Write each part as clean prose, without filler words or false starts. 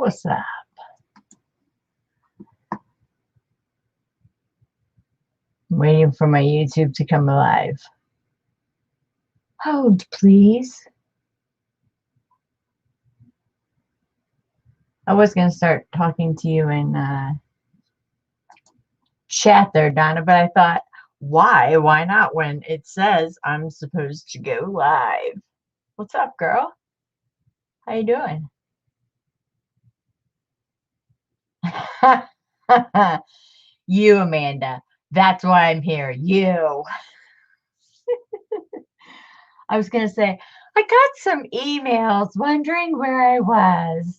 What's up? I'm waiting for my YouTube to come alive. Hold, please. I was going to start talking to you in chat there, Donna, but I thought, why? Why not when it says I'm supposed to go live? What's up, girl? How you doing? You, Amanda. That's why I'm here. You. I was going to say, I got some emails wondering where I was.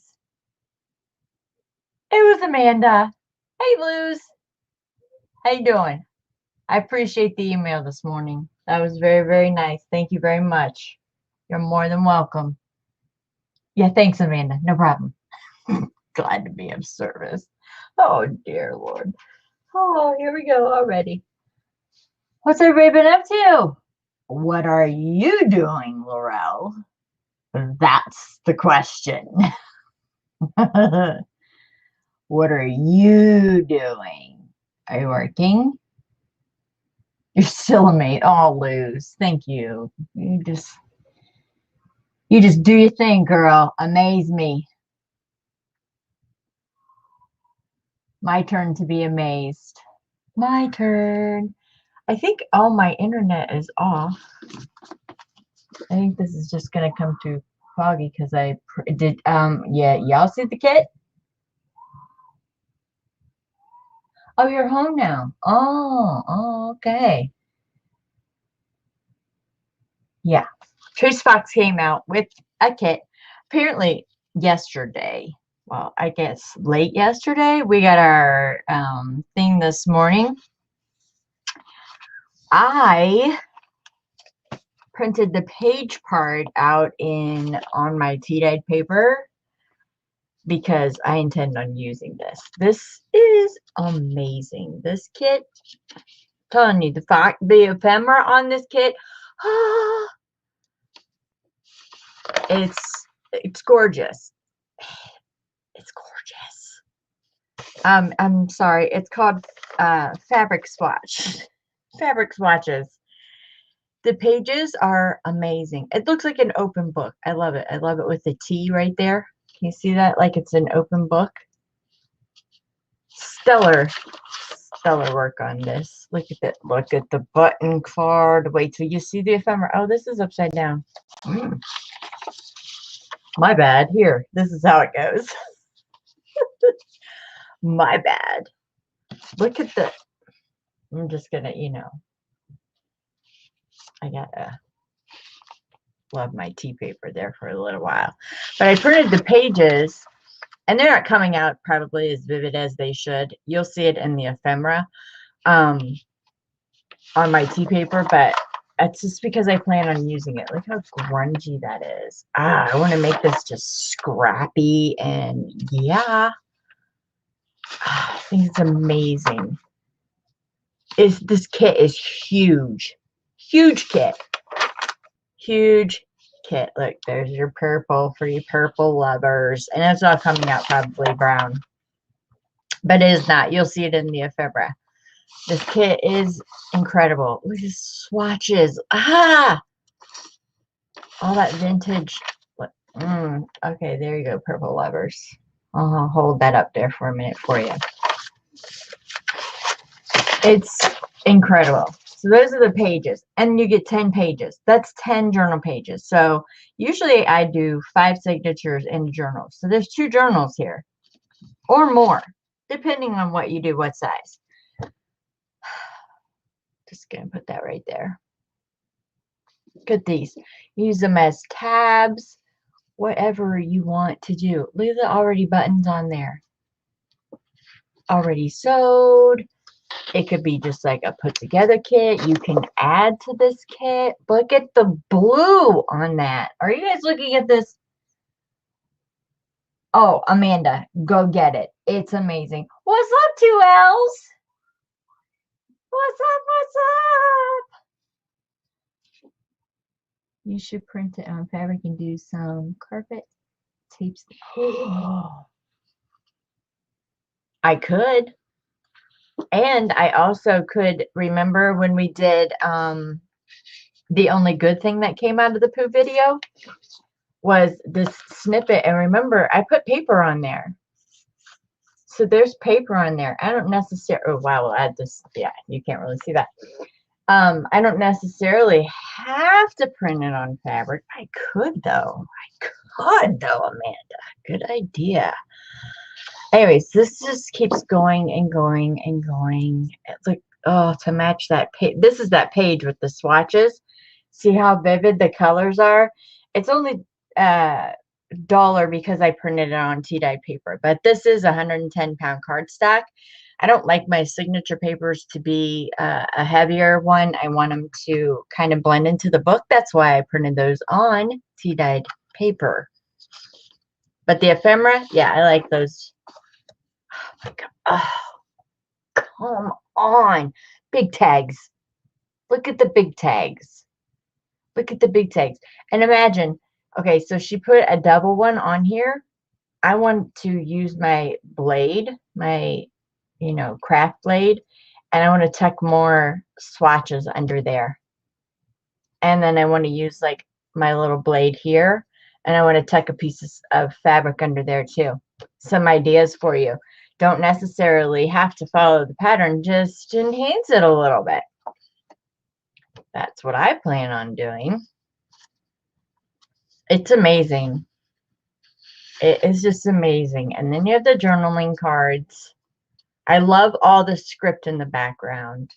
It was Amanda. Hey, Luz. How you doing? I appreciate the email this morning. That was very, very nice. Thank you very much. You're more than welcome. Yeah, thanks, Amanda. No problem. Glad to be of service. Oh, dear Lord. Oh, here we go already. What's everybody been up to? What are you doing, Laurel? That's the question. What are you doing? Are you working? You're still a mate. Oh, Luz. Thank you. You just do your thing, girl. Amaze me. My turn to be amazed. My turn. I think all my internet is off. I think this is just gonna come through foggy because I did. Yeah, y'all see the kit? Oh, you're home now. Oh, okay. Yeah, Trace Fox came out with a kit. Apparently yesterday. Well, I guess late yesterday. We got our thing this morning. I printed the page part out on my tea-dyed paper because I intend on using this. This is amazing. This kit, I'm telling you, the ephemera on this kit, it's gorgeous. It's gorgeous. I'm sorry. It's called fabric swatch. Fabric swatches. The pages are amazing. It looks like an open book. I love it. I love it with the T right there. Can you see that? Like it's an open book. Stellar work on this. Look at that. Look at the button card. Wait till you see the ephemera. Oh, this is upside down. My bad. Here, this is how it goes. My bad. Look at the. I'm just gonna, I gotta love my tea paper there for a little while. But I printed the pages, and they're not coming out probably as vivid as they should. You'll see it in the ephemera on my tea paper, but it's just because I plan on using it. Look how grungy that is. I want to make this just scrappy, and yeah. I think it's amazing. This kit is huge. Huge kit. Huge kit. Look, there's your purple for you purple lovers. And it's all coming out probably brown. But it is not. You'll see it in the ephemera. This kit is incredible. Look at the swatches. All that vintage. Okay, there you go, purple lovers. I'll hold that up there for a minute for you. It's incredible. So those are the pages, and you get 10 pages. That's 10 journal pages. So usually I do 5 signatures in a journal. So there's 2 journals here, or more, depending on what you do, what size. Just gonna put that right there. Look at these. Use them as tabs, whatever you want to do. Look at the already buttons on there. Already sewed. It could be just like a put together kit. You can add to this kit. Look at the blue on that. Are you guys looking at this? Oh, Amanda, go get it. It's amazing. What's up, 2Ls? What's up? What's up? You should print it on fabric and do some carpet tapes. Oh, I could. And I also could remember when we did the only good thing that came out of the poo video was this snippet. And remember, I put paper on there. So there's paper on there. I don't necessarily, oh wow, we'll add this. Yeah, you can't really see that. I don't necessarily have to print it on fabric. I could though. Amanda. Good idea. Anyways, this just keeps going and going and going. It's like, oh, to match that page. This is that page with the swatches. See how vivid the colors are? It's only $1 because I printed it on tea-dyed paper, but this is a 110-pound cardstock. I don't like my signature papers to be a heavier one. I want them to kind of blend into the book. That's why I printed those on tea-dyed paper. But the ephemera, yeah, I like those. Oh my God. Oh, come on. Big tags. Look at the big tags. Look at the big tags. And imagine, okay, so she put a double one on here. I want to use my blade, my, craft blade, and I want to tuck more swatches under there. And then I want to use like my little blade here, and I want to tuck a piece of fabric under there too. Some ideas for you. Don't necessarily have to follow the pattern, just enhance it a little bit. That's what I plan on doing. It's amazing. It is just amazing. And then you have the journaling cards. I love all the script in the background.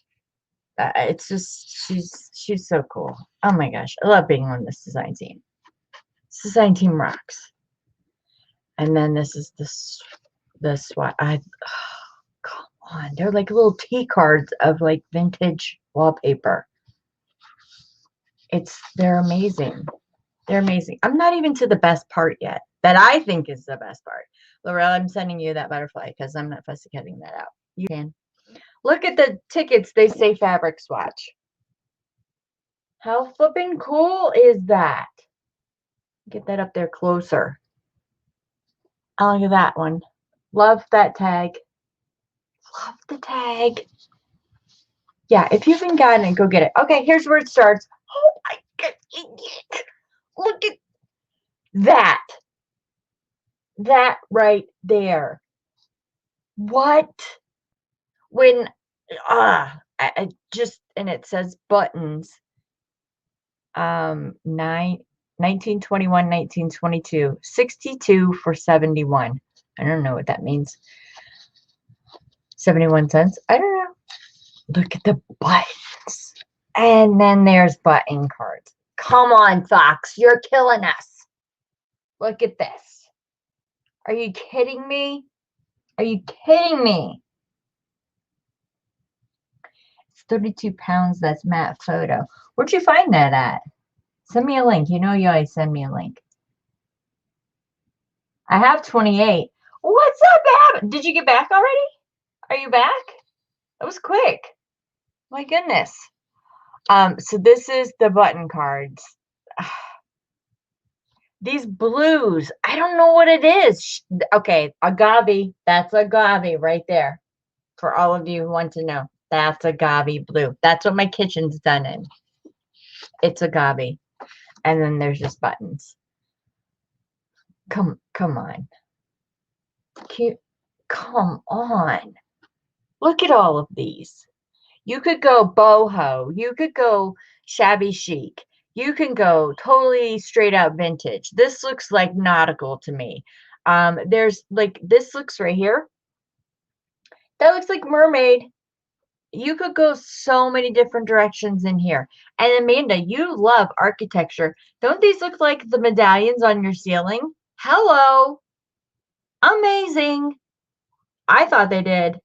It's just, she's so cool. Oh my gosh. I love being on this design team. This design team rocks. And then this is the swatch. Oh, come on. They're like little tea cards of like vintage wallpaper. They're amazing. They're amazing. I'm not even to the best part yet. That I think is the best part. Laurel, I'm sending you that butterfly because I'm not fussy cutting that out. You can. Look at the tickets. They say fabric swatch. How flipping cool is that? Get that up there closer. Oh, look at that one. Love that tag. Love the tag. Yeah, if you haven't gotten it, go get it. Okay, here's where it starts. Oh my God. Look at that. That right there. What? When, I just, and it says buttons. 1921, 1922, 62 for 71. I don't know what that means. 71 cents. I don't know. Look at the buttons. And then there's button cards. Come on, Fox. You're killing us. Look at this. Are you kidding me? Are you kidding me? It's 32 pounds. That's matte photo. Where'd you find that at? Send me a link. You know you always send me a link. I have 28. What's up, Did you get back already? Are you back? That was quick. My goodness. So this is the button cards. These blues, I don't know what it is. Okay, agave. That's agave right there. For all of you who want to know, that's agave blue. That's what my kitchen's done in. It's agave. And then there's just buttons. Come on. Come on. Look at all of these. You could go boho. You could go shabby chic. You can go totally straight out vintage. This looks like nautical to me. There's like, this looks right here. That looks like mermaid. You could go so many different directions in here. And Amanda, you love architecture. Don't these look like the medallions on your ceiling? Hello. Amazing. I thought they did.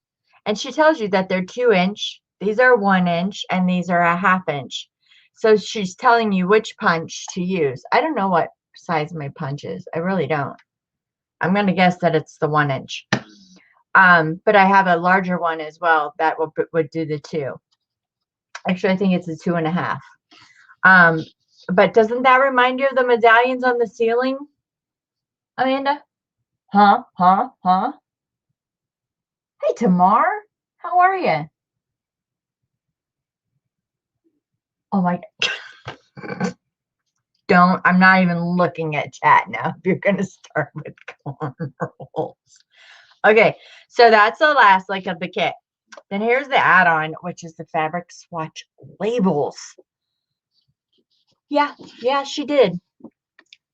And she tells you that they're 2-inch. These are 1-inch and these are a 1/2 inch. So she's telling you which punch to use. I don't know what size my punch is. I really don't. I'm going to guess that it's the 1-inch. But I have a larger one as well that would do the 2. Actually, I think it's a 2.5. But doesn't that remind you of the medallions on the ceiling, Amanda? Huh? Hey, Tamar, how are you? Oh my, don't, I'm not even looking at chat now. If you're going to start with corn rolls. Okay, so that's the last like of the kit. Then here's the add-on, which is the fabric swatch labels. Yeah, she did.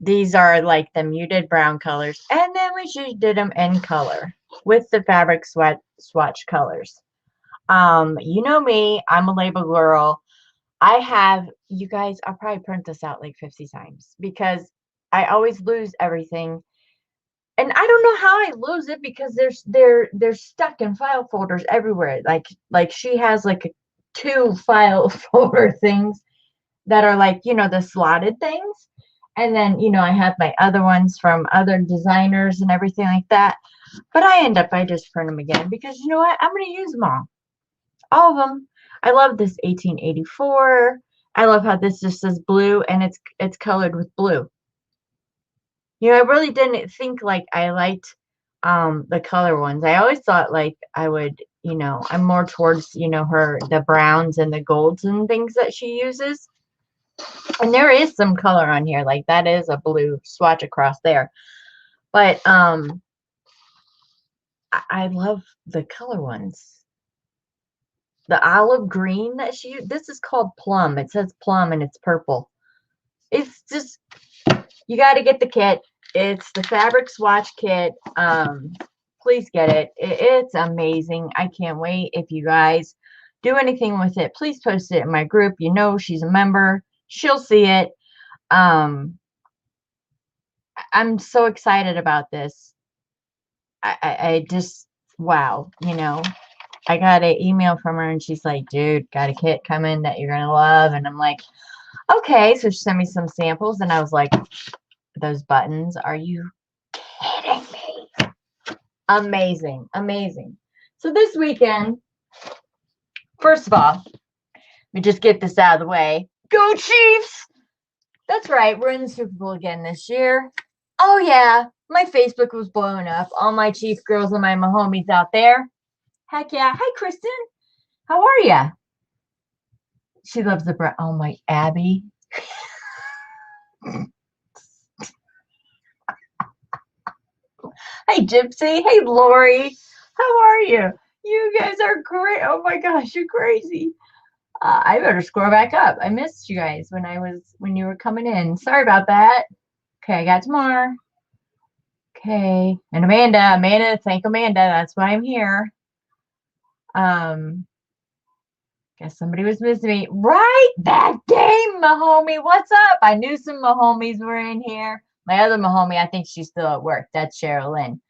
These are like the muted brown colors. And then she did them in color with the fabric swatch colors. You know me, I'm a label girl. I have, you guys, I'll probably print this out like 50 times because I always lose everything. And I don't know how I lose it because they're stuck in file folders everywhere. Like she has like two file folder things that are like, the slotted things. And then, I have my other ones from other designers and everything like that. But I just print them again because you know what? I'm going to use them all of them. I love this 1884. I love how this just says blue and it's colored with blue. I really didn't think like I liked the color ones. I always thought like I would, I'm more towards, the browns and the golds and things that she uses. And there is some color on here, like that is a blue swatch across there. But I love the color ones. The olive green that she used, this is called plum. It says plum and it's purple. It's just, you got to get the kit. It's the fabric swatch kit. Please get it. It's amazing. I can't wait. If you guys do anything with it, please post it in my group. She's a member. She'll see it. I'm so excited about this. I just, wow, I got an email from her and she's like, dude, got a kit coming that you're going to love. And I'm like, okay. So she sent me some samples and I was like, those buttons, are you kidding me? Amazing. Amazing. So this weekend, first of all, let me just get this out of the way. Go Chiefs! That's right. We're in the Super Bowl again this year. Oh, yeah. My Facebook was blowing up. All my Chief girls and my homies out there. Heck yeah. Hi, Kristen. How are ya? She loves the brown. Oh, my Abby. Hey, Gypsy. Hey, Lori. How are you? You guys are great. Oh, my gosh. You're crazy. I better scroll back up. I missed you guys when you were coming in. Sorry about that. Okay, I got Tamar. Okay, and Amanda, thank Amanda. That's why I'm here. Guess somebody was missing me. Right, that game, Mahomie. What's up? I knew some Mahomies were in here. My other Mahomie, I think she's still at work. That's Cheryl Lynn.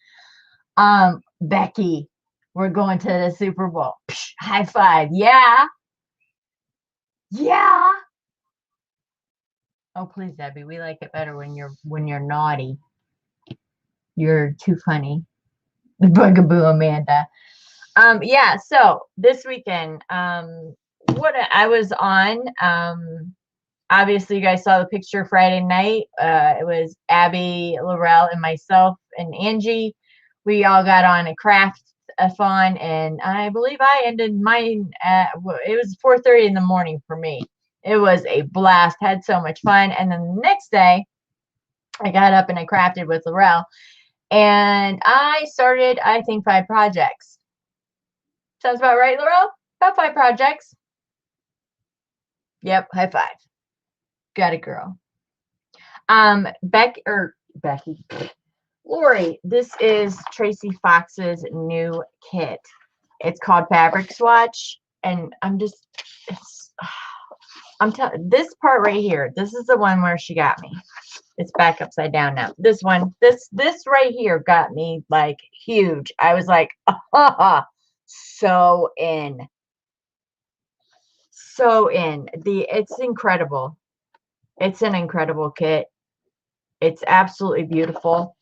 Becky, we're going to the Super Bowl. Psh, high five. Yeah. Yeah. Oh, please, Debbie. We like it better when you're naughty. You're too funny. The bugaboo, Amanda. Yeah, so this weekend, what I was on, obviously you guys saw the picture Friday night. It was Abby, Laurel, and myself and Angie. We all got on a craft-a-thon, and I believe I ended mine at, it was 4:30 in the morning for me. It was a blast, had so much fun. And then the next day, I got up and I crafted with Laurel, and I started, I think, 5 projects. Sounds about right, Laurel? About 5 projects. Yep, high five. Got it, girl. Becky. Lori, this is Tracy Fox's new kit. It's called Fabric Swatch, and I'm telling this part right here. This is the one where she got me. It's back upside down now. This one, this right here got me like huge. I was like, so in. It's incredible. It's an incredible kit. It's absolutely beautiful.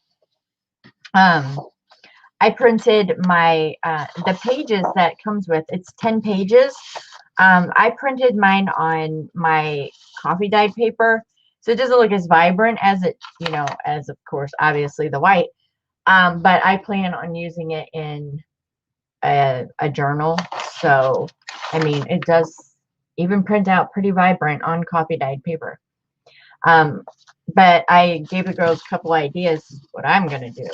I printed my the pages that it comes with. It's 10 pages. I printed mine on my coffee dyed paper, so it doesn't look as vibrant as it, as of course, obviously the white. But I plan on using it in a journal. So, I mean, it does even print out pretty vibrant on coffee dyed paper. But I gave the girls a couple ideas what I'm going to do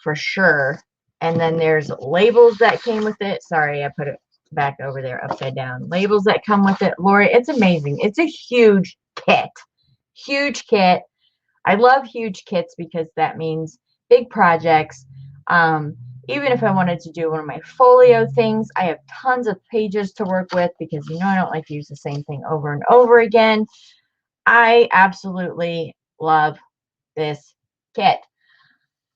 for sure. And then there's labels that came with it. Sorry, I put it back over there upside down. Labels that come with it. Lori, it's amazing. It's a huge kit. Huge kit. I love huge kits because that means big projects. Even if I wanted to do one of my folio things, I have tons of pages to work with because, you know, I don't like to use the same thing over and over again. I absolutely love this kit.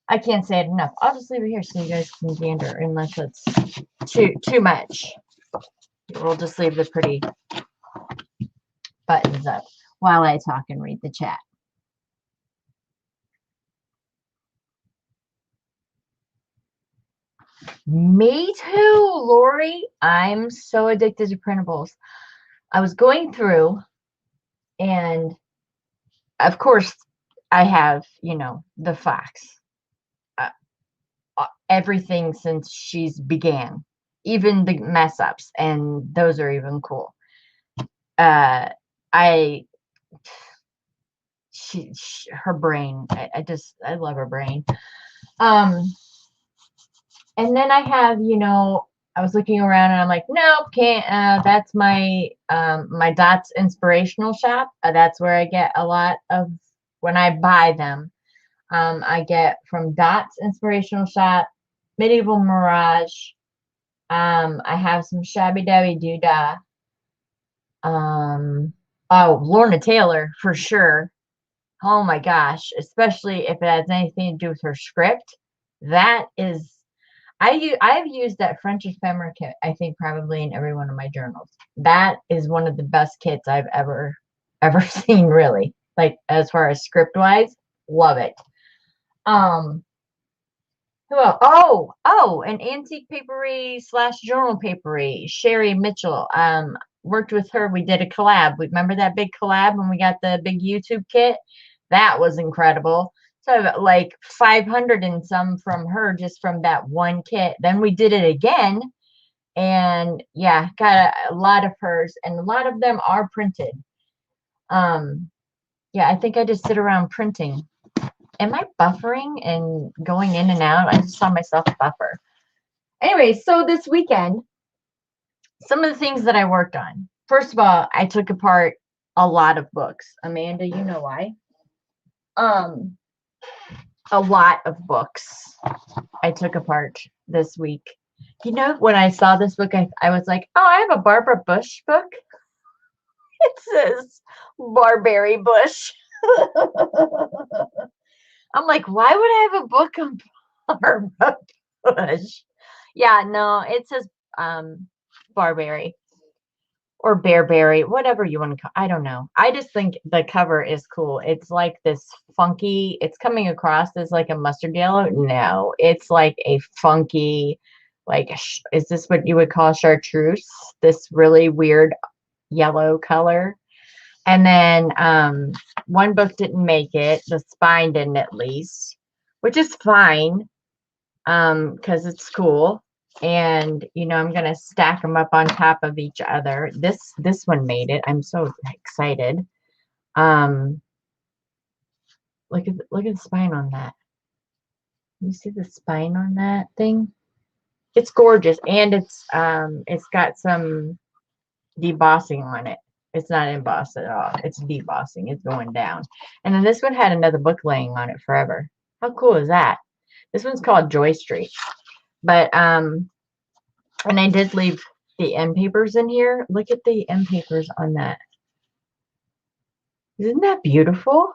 I can't say it enough. I'll just leave it here so you guys can gander unless it's too much. We'll just leave the pretty buttons up while I talk and read the chat. Me too, Lori. I'm so addicted to printables. I was going through, and of course, I have, you know, the Fox. Everything since she's began, even the mess ups, and those are even cool. Her brain, I love her brain. And then I have, you know, I was looking around and I'm like, nope, can't. That's my my Dots inspirational shop. That's where I get a lot of when I buy them. I get from Dots inspirational shop, Medieval Mirage. I have some Shabby Dabby Doodah. Oh, Lorna Taylor for sure. Oh my gosh, especially if it has anything to do with her script. That is, I've used that French ephemera kit, I think probably in every one of my journals. That is one of the best kits I've ever seen, really. Like as far as script wise, love it. Who else? Oh, an antique papery / journal papery, Sherry Mitchell. Worked with her. We did a collab. Remember that big collab when we got the big YouTube kit? That was incredible. So I got like 500 and some from her just from that one kit. Then we did it again. And yeah, got a lot of hers. And a lot of them are printed. Yeah, I think I just sit around printing. Am I buffering and going in and out? I just saw myself buffer. Anyway, so this weekend, some of the things that I worked on. First of all, I took apart a lot of books. Amanda, you know why? A lot of books I took apart this week. You know, when I saw this book, I was like, oh, I have a Barbara Bush book. It says Barberry Bush. I'm like, why would I have a book on Barbara Bush? Yeah, no, it says Barberry or Bearberry, whatever you want to call. I don't know. I just think the cover is cool. It's like this funky. It's coming across as like a mustard yellow. No, it's like a funky, like is this what you would call chartreuse? This really weird yellow color. And then one book didn't make it. The spine didn't, at least, which is fine because it's cool. And, you know, I'm going to stack them up on top of each other. This one made it. I'm so excited. Look at the spine on that. You see the spine on that thing? It's gorgeous. And it's got some debossing on it. It's not embossed at all. It's debossing. It's going down. And then this one had another book laying on it forever. How cool is that? This one's called Joy Street. But and I did leave the end papers in here. Look at the end papers on that. Isn't that beautiful?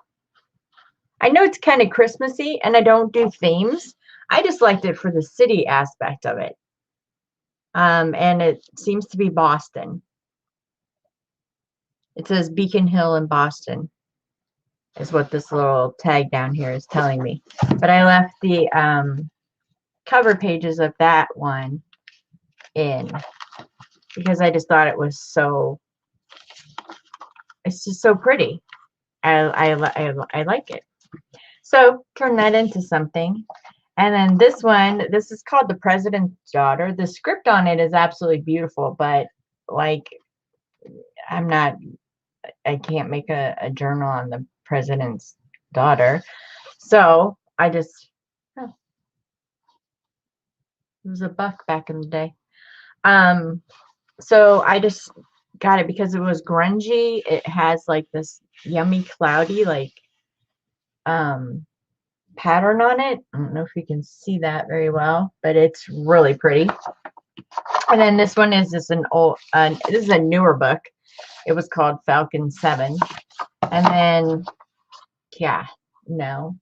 I know it's kind of Christmassy and I don't do themes. I just liked it for the city aspect of it. And it seems to be Boston. It says Beacon Hill in Boston is what this little tag down here is telling me. But I left the cover pages of that one in because I just thought it was so, it's just so pretty. I like it. So turn that into something. And then this one, this is called The President's Daughter. The script on it is absolutely beautiful, but like I can't make a journal on the president's daughter. So I just, oh, it was $1 back in the day. So I just got it because it was grungy. It has like this yummy, cloudy, like, pattern on it. I don't know if you can see that very well, but it's really pretty. And then this one is just this is a newer book. It was called Falcon 7. And then, yeah, no,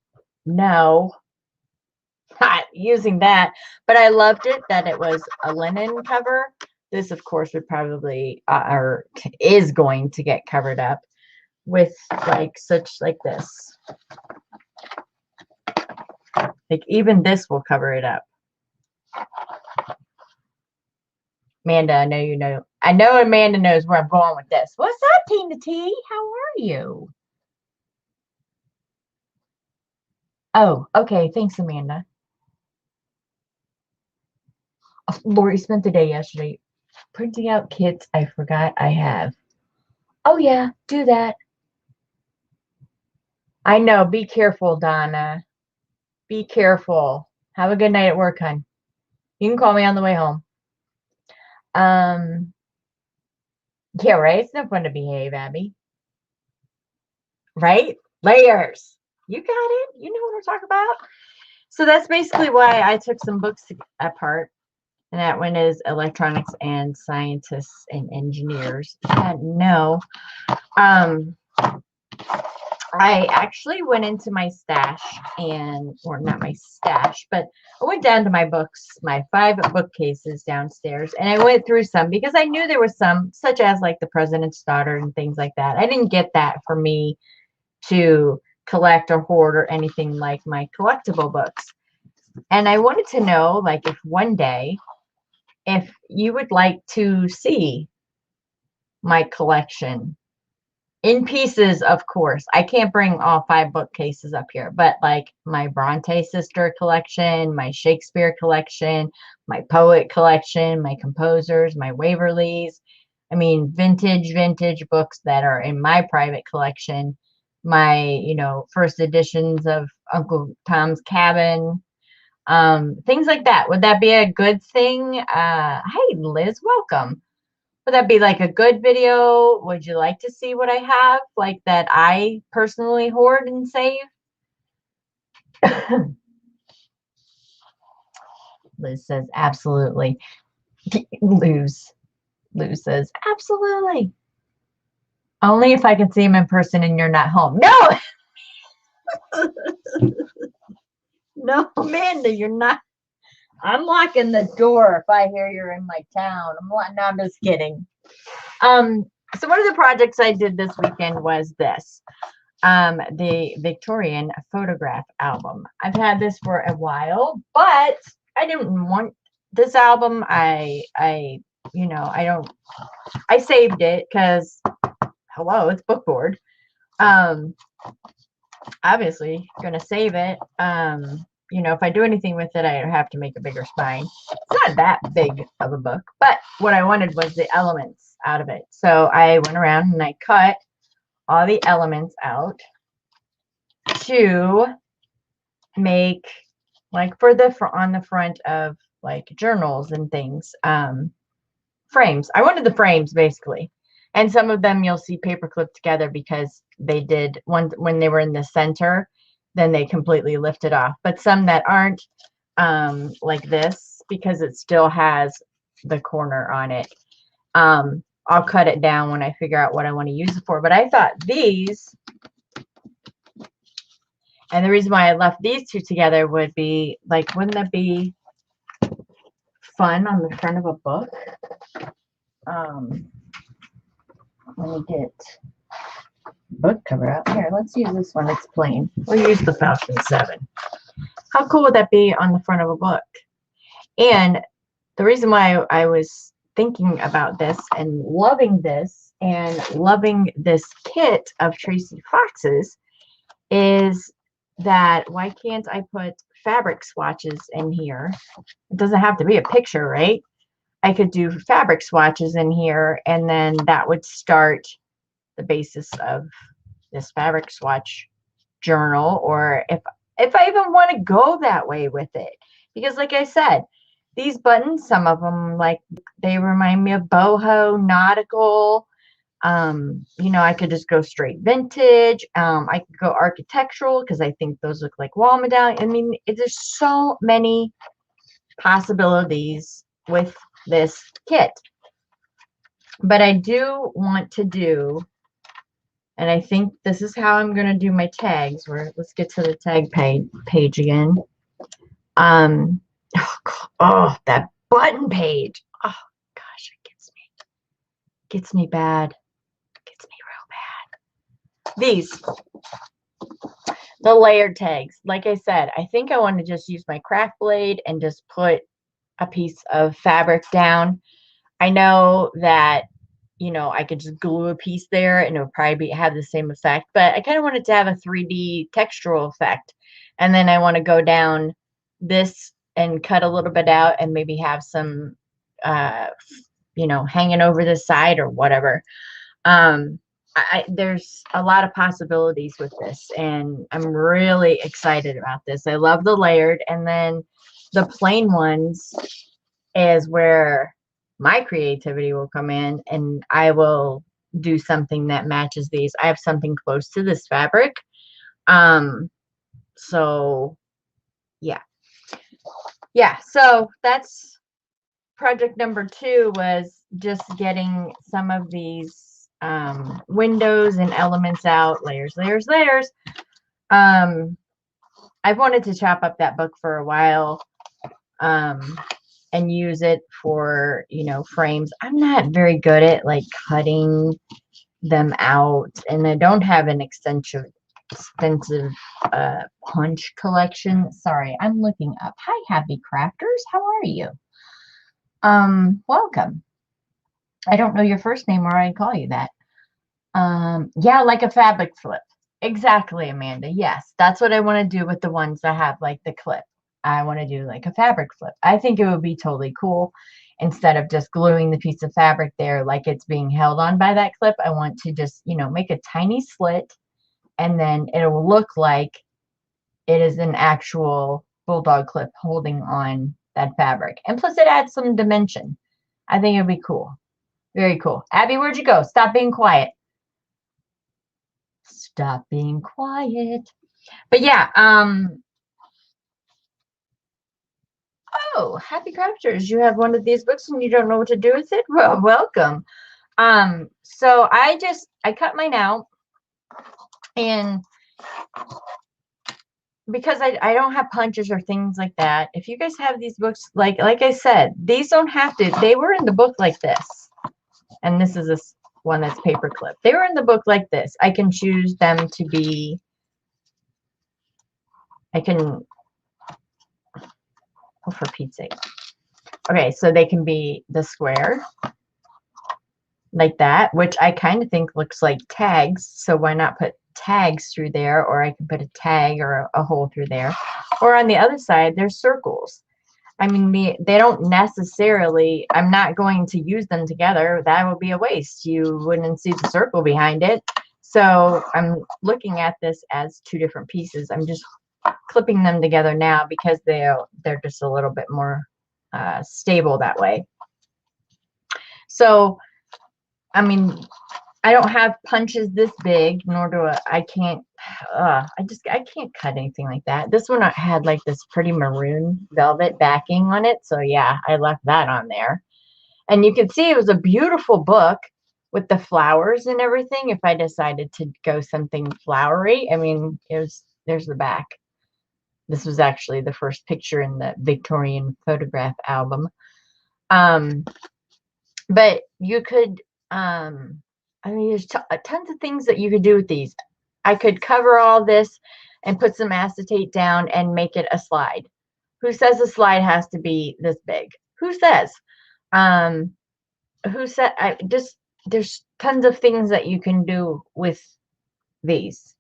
not using that. But I loved it that it was a linen cover. This, of course, would probably, or is going to get covered up with like this. Like even this will cover it up. Amanda, I know Amanda knows where I'm going with this. What's up, Tina T? How are you? Oh, okay. Thanks, Amanda. Oh, Lori spent the day yesterday printing out kits I forgot I have. Oh, yeah. Do that. I know. Be careful, Donna. Be careful. Have a good night at work, hon. You can call me on the way home. Yeah, right? It's no fun to behave, Abby. Right? Layers. You got it. You know what I'm talking about. So that's basically why I took some books apart. And that one is Electronics and Scientists and Engineers. No. I actually went into my stash or not my stash, but I went down to my books, my 5 bookcases downstairs, and I went through some because I knew there was some, such as like The President's Daughter and things like that. I didn't get that for me to collect or hoard or anything like my collectible books. And I wanted to know, like, if one day, if you would like to see my collection in pieces, of course. I can't bring all 5 bookcases up here, but like my Bronte sister collection, my Shakespeare collection, my poet collection, my composers, my Waverleys. I mean, vintage books that are in my private collection. My, first editions of Uncle Tom's Cabin, things like that. Would that be a good thing? Hey, Liz, welcome. Would that be like a good video? Would you like to see what I have, like that I personally hoard and save? Liz says, absolutely. Luz says, absolutely. Only if I can see him in person and you're not home. No! No, Amanda, you're not. I'm locking the door if I hear you're in my town. No, I'm just kidding. So one of the projects I did this weekend was this. The Victorian photograph album. I've had this for a while, but I didn't want this album. I saved it because, hello, it's book board. Obviously gonna save it. If I do anything with it, I have to make a bigger spine. It's not that big of a book, but what I wanted was the elements out of it. So I went around and I cut all the elements out to make, like, on the front of like journals and things, frames. I wanted the frames basically, and some of them you'll see paper clipped together because they did one when they were in the center, then they completely lifted off. But some that aren't, like this, because it still has the corner on it. I'll cut it down when I figure out what I want to use it for. But I thought these, and the reason why I left these 2 together would be like, wouldn't that be fun on the front of a book? Let me get book cover out here. Let's use this one. It's plain. We'll use the Falcon 7. How cool would that be on the front of a book? And the reason why I was thinking about this and loving this kit of Tracy Fox's is that why can't I put fabric swatches in here? It doesn't have to be a picture, right? I could do fabric swatches in here, and then that would start the basis of this fabric swatch journal, or if I even want to go that way with it. Because like I said, these buttons, some of them, like, they remind me of boho, nautical. You know, I could just go straight vintage. I could go architectural because I think those look like wall medallion. I mean, there's so many possibilities with this kit. But I do want to do, and I think this is how I'm going to do my tags. Let's get to the tag page again. Oh, that button page. Oh gosh, it gets me bad. Gets me real bad. These, the layered tags. Like I said, I think I want to just use my craft blade and just put a piece of fabric down. I know that, you know, I could just glue a piece there and it would probably have the same effect, but I kind of want it to have a 3D textural effect. And then I want to go down this and cut a little bit out and maybe have some, you know, hanging over the side or whatever. There's a lot of possibilities with this, and I'm really excited about this. I love the layered, and then the plain ones is where my creativity will come in, and I will do something that matches these. I have something close to this fabric. So yeah. Yeah, so that's project number 2, was just getting some of these windows and elements out, layers. I've wanted to chop up that book for a while. And use it for, you know, frames. I'm not very good at like cutting them out, and I don't have an extensive punch collection. Sorry, I'm looking up. Hi, happy crafters. How are you? Welcome. I don't know your first name or I call you that. Yeah, like a fabric flip. Exactly, Amanda. Yes, that's what I want to do with the ones that have like the clip. I want to do like a fabric flip. I think it would be totally cool. Instead of just gluing the piece of fabric there like it's being held on by that clip, I want to just, you know, make a tiny slit, and then it will look like it is an actual bulldog clip holding on that fabric. And plus it adds some dimension. I think it would be cool. Very cool. Abby, where'd you go? Stop being quiet. Stop being quiet. But yeah, oh, happy crafters. You have one of these books and you don't know what to do with it? Well, welcome. So I cut mine out, and because I don't have punches or things like that. If you guys have these books, like I said, these don't have to, they were in the book like this. And this is this one that's paper clip. They were in the book like this. I can choose them to be, oh, for Pete's sake. Okay, so they can be the square, like that, which I kind of think looks like tags. So why not put tags through there? Or I can put a tag or a hole through there. Or on the other side, there's circles. I mean, they don't necessarily, I'm not going to use them together. That would be a waste. You wouldn't see the circle behind it. So I'm looking at this as 2 different pieces. I'm just clipping them together now because they're just a little bit more stable that way. So, I mean, I don't have punches this big, nor do I can't cut anything like that. This one had like this pretty maroon velvet backing on it. So yeah, I left that on there. And you can see it was a beautiful book with the flowers and everything. If I decided to go something flowery, I mean, there's the back. This was actually the first picture in the Victorian photograph album. But you could, I mean, there's tons of things that you could do with these. I could cover all this and put some acetate down and make it a slide. Who says a slide has to be this big? Who says? Who said? There's tons of things that you can do with these.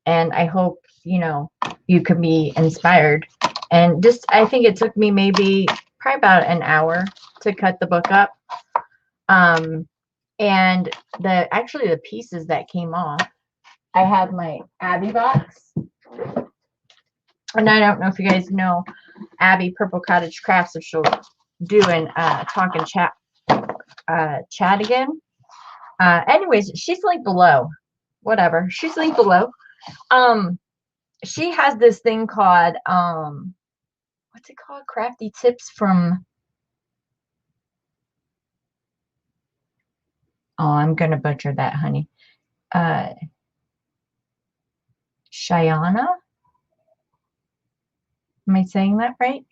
And I hope, you know, you can be inspired. And just, I think it took me maybe probably about an hour to cut the book up. And actually the pieces that came off, I have my Abby box. And I don't know if you guys know Abby Purple Cottage Crafts, if she'll do an talk and chat again. Anyways, she's linked below. Whatever. She's linked below. She has this thing called what's it called? Crafty Tips from I'm gonna butcher that, honey. Shayana? Am I saying that right?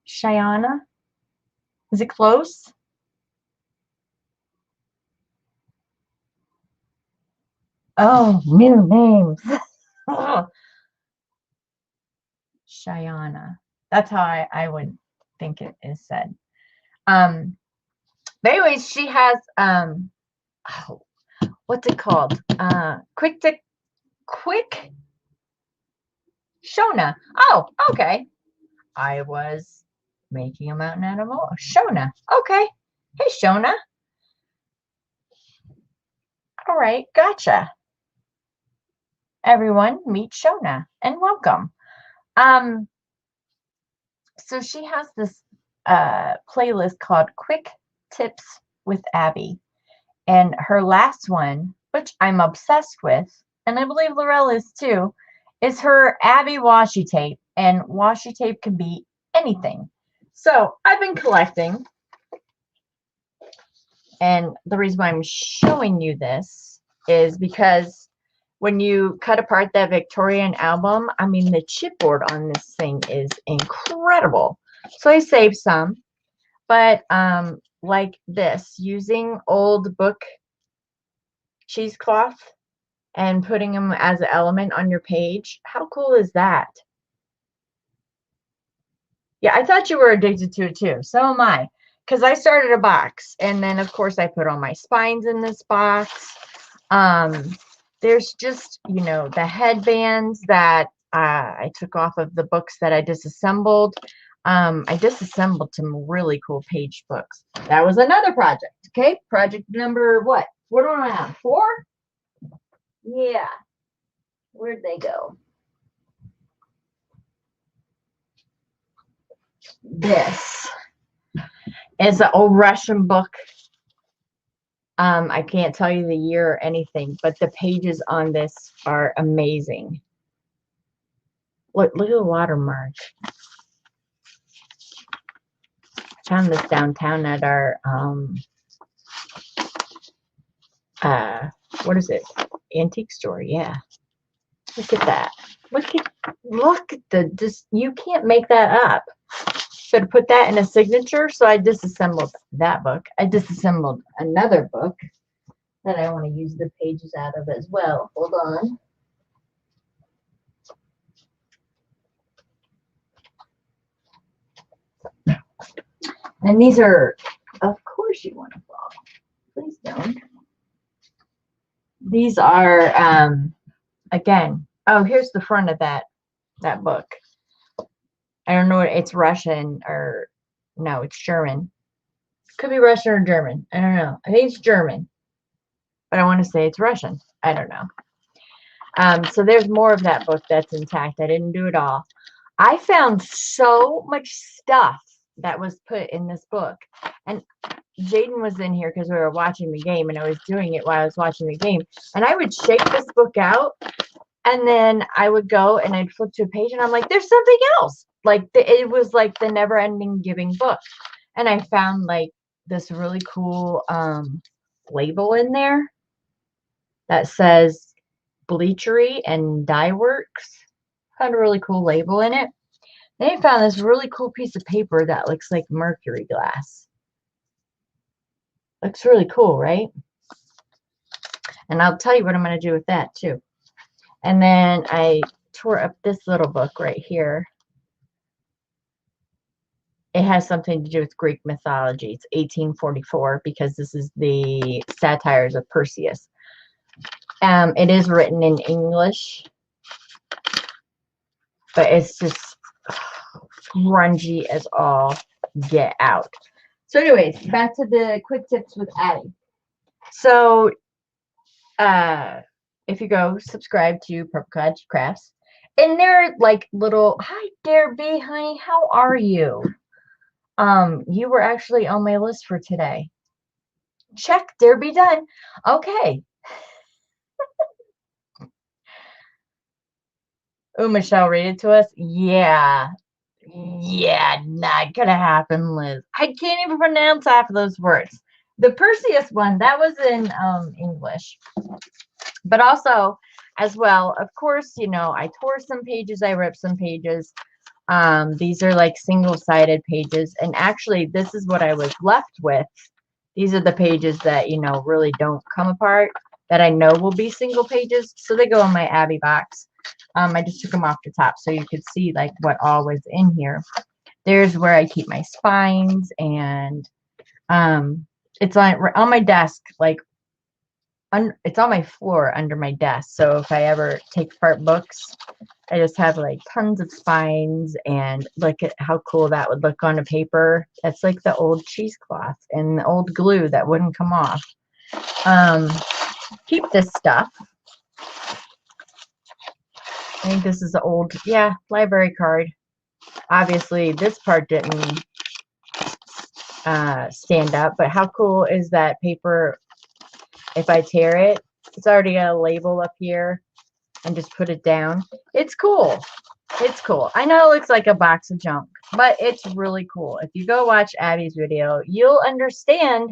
Shayana? Is it close? Oh, new names. Shayana. That's how I would think it is said. But anyways, she has what's it called? Quick Shona. Oh, okay. I was making a mountain out of molehill. Shona. Okay. Hey, Shona. All right, gotcha. Everyone, meet Shona and welcome. So she has this playlist called Quick Tips with Abby. And her last one, which I'm obsessed with, and I believe Laurel is too, is her Abby washi tape. And washi tape can be anything. So I've been collecting. And the reason why I'm showing you this is because when you cut apart that Victorian album, I mean, the chipboard on this thing is incredible. So I saved some. But like this, using old book cheesecloth and putting them as an element on your page. How cool is that? Yeah, I thought you were addicted to it too. So am I. Because I started a box. And then, of course, I put all my spines in this box. There's just, you know, the headbands that I took off of the books that I disassembled. I disassembled some really cool page books. That was another project. Okay, project number what? What do I have? 4? Yeah. Where'd they go? This is an old Russian book. I can't tell you the year or anything, but the pages on this are amazing. Look at the watermark. Found this downtown at our what is it? Antique store. Yeah. Look at that. Look at just you can't make that up. Should have put that in a signature. So I disassembled that book. I disassembled another book that I want to use the pages out of as well. Hold on. And these are, of course you want to fall. Please don't. These are, again, oh, here's the front of that book. I don't know, it's Russian or, no, it's German. Could be Russian or German. I don't know. I think it's German. But I want to say it's Russian. I don't know. So there's more of that book that's intact. I didn't do it all. I found so much stuff that was put in this book. And Jaden was in here because we were watching the game, and I was doing it while I was watching the game. And I would shake this book out, and then I would go and I'd flip to a page, and I'm like, there's something else. Like, it was like the never-ending giving book. And I found, like, this really cool label in there that says Bleachery and Dye Works. Found a really cool label in it. Then I found this really cool piece of paper that looks like mercury glass. Looks really cool, right? And I'll tell you what I'm going to do with that too. And then I tore up this little book right here. It has something to do with Greek mythology. It's 1844 because this is the Satires of Perseus. It is written in English. but it's just grungy as all get out. So anyways, back to the quick tips with Addie. So if you go subscribe to Purple Cottage Crafts, and they're like little, hi there, B, honey, how are you? You were actually on my list for today. Check, there, be done. Okay. Oh, Michelle, read it to us. Yeah, not gonna happen, Liz. I can't even pronounce half of those words. The Perseus one, that was in English. But also, as well, of course, you know, I tore some pages, I ripped some pages. These are like single-sided pages. And actually, this is what I was left with. These are the pages that, you know, really don't come apart, that I know will be single pages. So they go in my Abby box. I just took them off the top so you could see like what all was in here. There's where I keep my spines, and it's on my desk, like it's on my floor under my desk. So if I ever take apart books, I just have like tons of spines, and look at how cool that would look on a paper. That's like the old cheesecloth and the old glue that wouldn't come off. Keep this stuff. I think this is the old, yeah, library card. Obviously, this part didn't stand up, but how cool is that paper? If I tear it, it's already got a label up here, and just put it down. It's cool. It's cool. I know it looks like a box of junk, but it's really cool. If you go watch Abby's video, you'll understand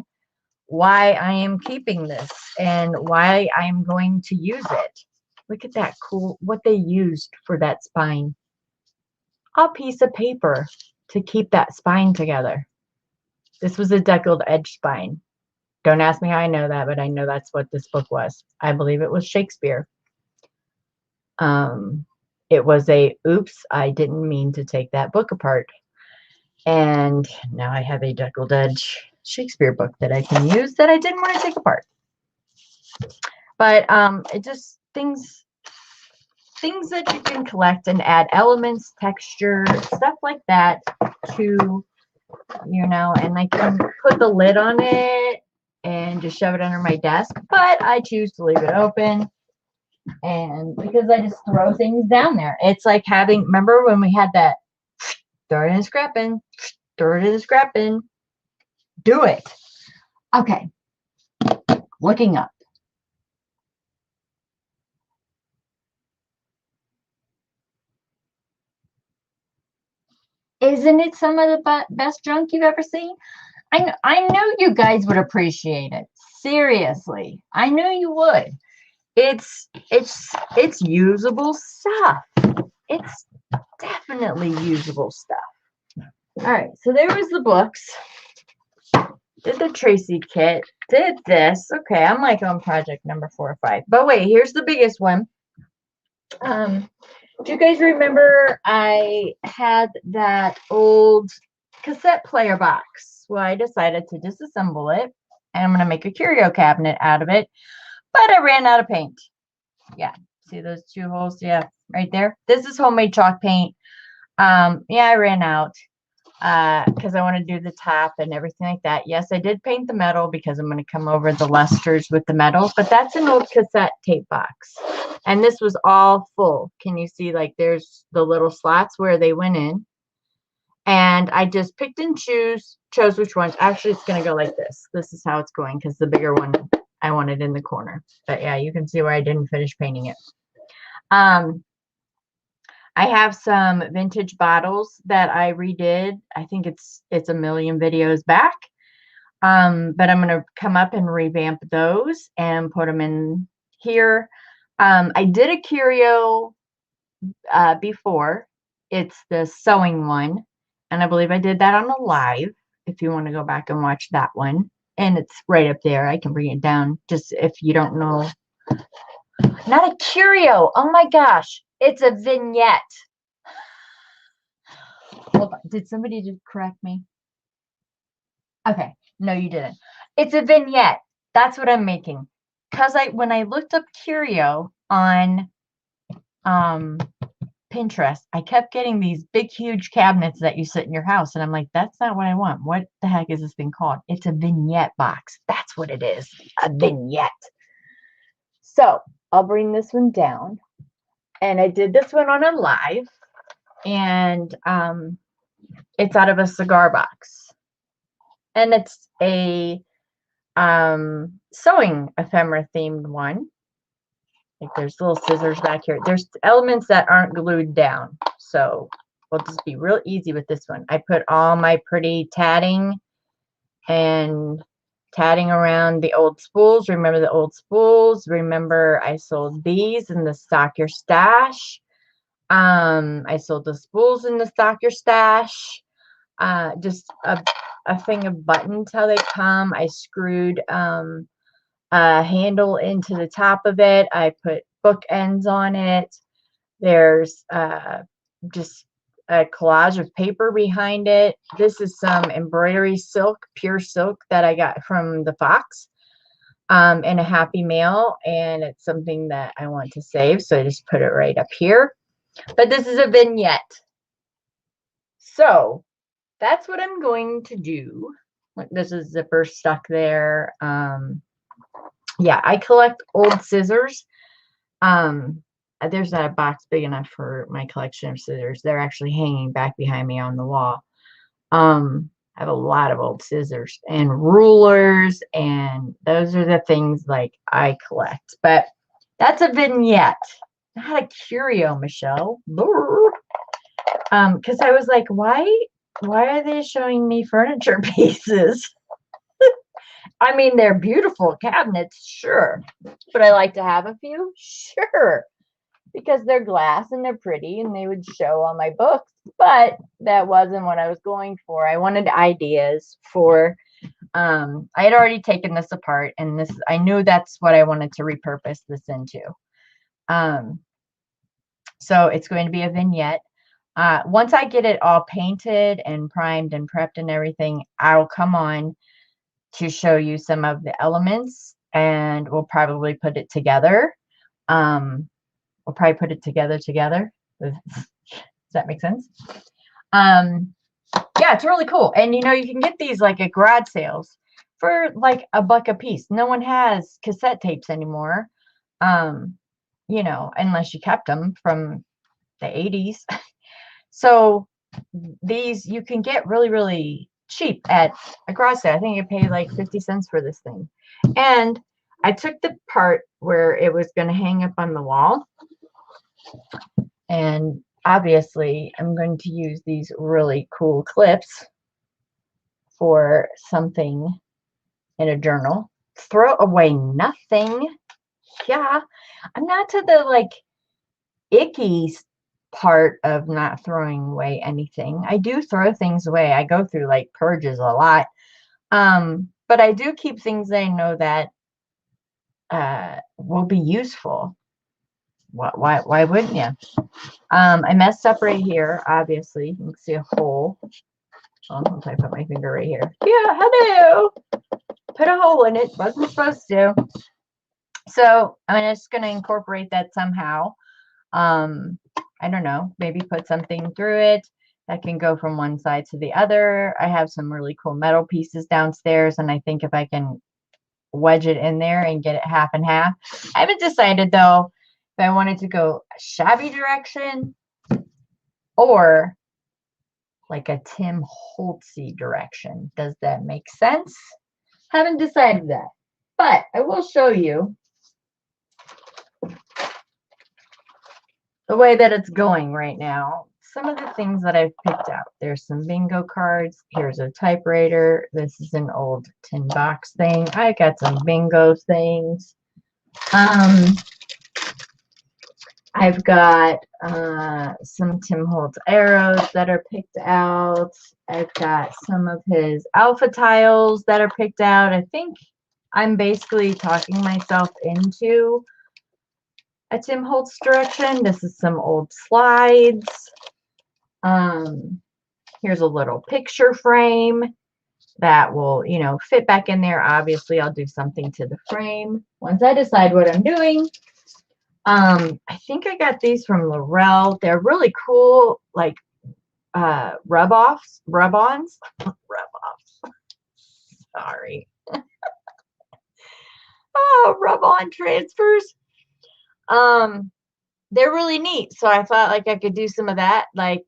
why I am keeping this and why I'm going to use it. Look at that cool, what they used for that spine. A piece of paper to keep that spine together. This was a deckled edge spine. Don't ask me how I know that, but I know that's what this book was. I believe it was Shakespeare. It was a, oops, I didn't mean to take that book apart. And now I have a deckled edge Shakespeare book that I can use that I didn't want to take apart. But it just things that you can collect and add elements, texture, stuff like that to, you know, and I can put the lid on it and just shove it under my desk, but I choose to leave it open. And because I just throw things down there. It's like having, remember when we had that, throw it in the scrap bin, throw it in the scrap bin. Do it. Okay. Looking up. Isn't it some of the best junk you've ever seen? I know you guys would appreciate it. Seriously. I know you would. It's usable stuff. It's definitely usable stuff. All right, so there was the books. Did the Tracy kit. Did this. Okay, I'm like on project number 4 or 5. But wait, here's the biggest one. Do you guys remember I had that old cassette player box? Well, I decided to disassemble it, and I'm going to make a curio cabinet out of it. But I ran out of paint. Yeah, see those 2 holes? Yeah, right there. This is homemade chalk paint. Yeah, I ran out because I want to do the top and everything like that. Yes, I did paint the metal because I'm going to come over the lusters with the metal, but that's an old cassette tape box. And this was all full. Can you see, like, there's the little slots where they went in. And I just picked and chose which ones. Actually, it's going to go like this. This is how it's going because the bigger one I wanted in the corner. But yeah, you can see where I didn't finish painting it. I have some vintage bottles that I redid. I think it's a million videos back. But I'm going to come up and revamp those and put them in here. I did a curio before. It's the sewing one. And I believe I did that on a live, if you want to go back and watch that one. And it's right up there. I can bring it down just if you don't know. Not a curio. Oh my gosh. It's a vignette. Hold on. Did somebody just correct me? Okay. No, you didn't. It's a vignette. That's what I'm making. Because when I looked up curio on Pinterest, I kept getting these big, huge cabinets that you sit in your house. And I'm like, that's not what I want. What the heck is this thing called? It's a vignette box. That's what it is. A vignette. So I'll bring this one down. And I did this one on a live. And it's out of a cigar box. And it's a sewing ephemera themed one. Like there's little scissors back here. There's elements that aren't glued down. So we'll just be real easy with this one. I put all my pretty tatting and tatting around the old spools. Remember the old spools? Remember I sold these in the Stock Your Stash. I sold the spools in the Stock Your Stash. Just a thing of buttons, how they come. I screwed a handle into the top of it. I put bookends on it. There's just a collage of paper behind it. This is some embroidery silk, pure silk that I got from the Fox in a Happy Mail, and it's something that I want to save, so I just put it right up here. But this is a vignette. So that's what I'm going to do. Look, this is zipper stuck there. Yeah, I collect old scissors. There's not a box big enough for my collection of scissors. They're actually hanging back behind me on the wall. I have a lot of old scissors and rulers, and those are the things like I collect. But that's a vignette, not a curio, Michelle. Because I was like, why are they showing me furniture pieces? I mean, they're beautiful cabinets, sure. But I like to have a few, sure. Because they're glass and they're pretty and they would show on my books. But that wasn't what I was going for. I wanted ideas for, I had already taken this apart, and this, I knew that's what I wanted to repurpose this into. So it's going to be a vignette. Once I get it all painted and primed and prepped and everything, I'll come on to show you some of the elements, and we'll probably put it together. We'll probably put it together. Does that make sense? Yeah, it's really cool. And you know, you can get these like at garage sales for like $1 a piece. No one has cassette tapes anymore. You know, unless you kept them from the 80s. So these you can get really, really cheap at a garage sale. I think you pay like 50 cents for this thing. And I took the part where it was going to hang up on the wall. And obviously, I'm going to use these really cool clips for something in a journal. Throw away nothing. Yeah, I'm not to the like icky part of not throwing away anything. I do throw things away. I go through like purges a lot. But I do keep things that I know that will be useful. Why wouldn't you? I messed up right here, obviously. You can see a hole. Oh, if I put my finger right here. Yeah, hello. Put a hole in it. Wasn't supposed to. So I'm just going to incorporate that somehow. I don't know. Maybe put something through it that can go from one side to the other. I have some really cool metal pieces downstairs, and I think if I can wedge it in there and get it half and half. I haven't decided, though, if I wanted to go a shabby direction or like a Tim Holtzy direction. Does that make sense? Haven't decided that. But I will show you the way that it's going right now. Some of the things that I've picked out. There's some bingo cards. Here's a typewriter. This is an old tin box thing. I got some bingo things. I've got some Tim Holtz arrows that are picked out. I've got some of his alpha tiles that are picked out. I think I'm basically talking myself into a Tim Holtz direction. This is some old slides. Here's a little picture frame that will, you know, fit back in there. Obviously, I'll do something to the frame once I decide what I'm doing. I think I got these from Laurel. They're really cool, like rub-ons. Rub-ons. Sorry. Oh, rub-on transfers. They're really neat. So I thought like I could do some of that, like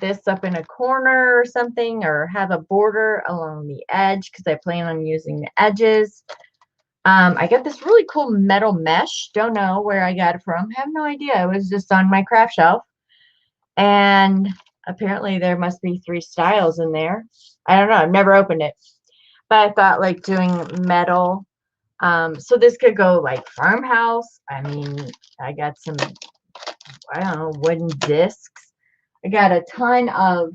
this up in a corner or something, or have a border along the edge because I plan on using the edges. I got this really cool metal mesh. Don't know where I got it from. Have no idea. It was just on my craft shelf. And apparently there must be 3 styles in there. I don't know. I've never opened it. But I thought like doing metal. So this could go like farmhouse. I mean, I got some, I don't know, wooden discs. I got a ton of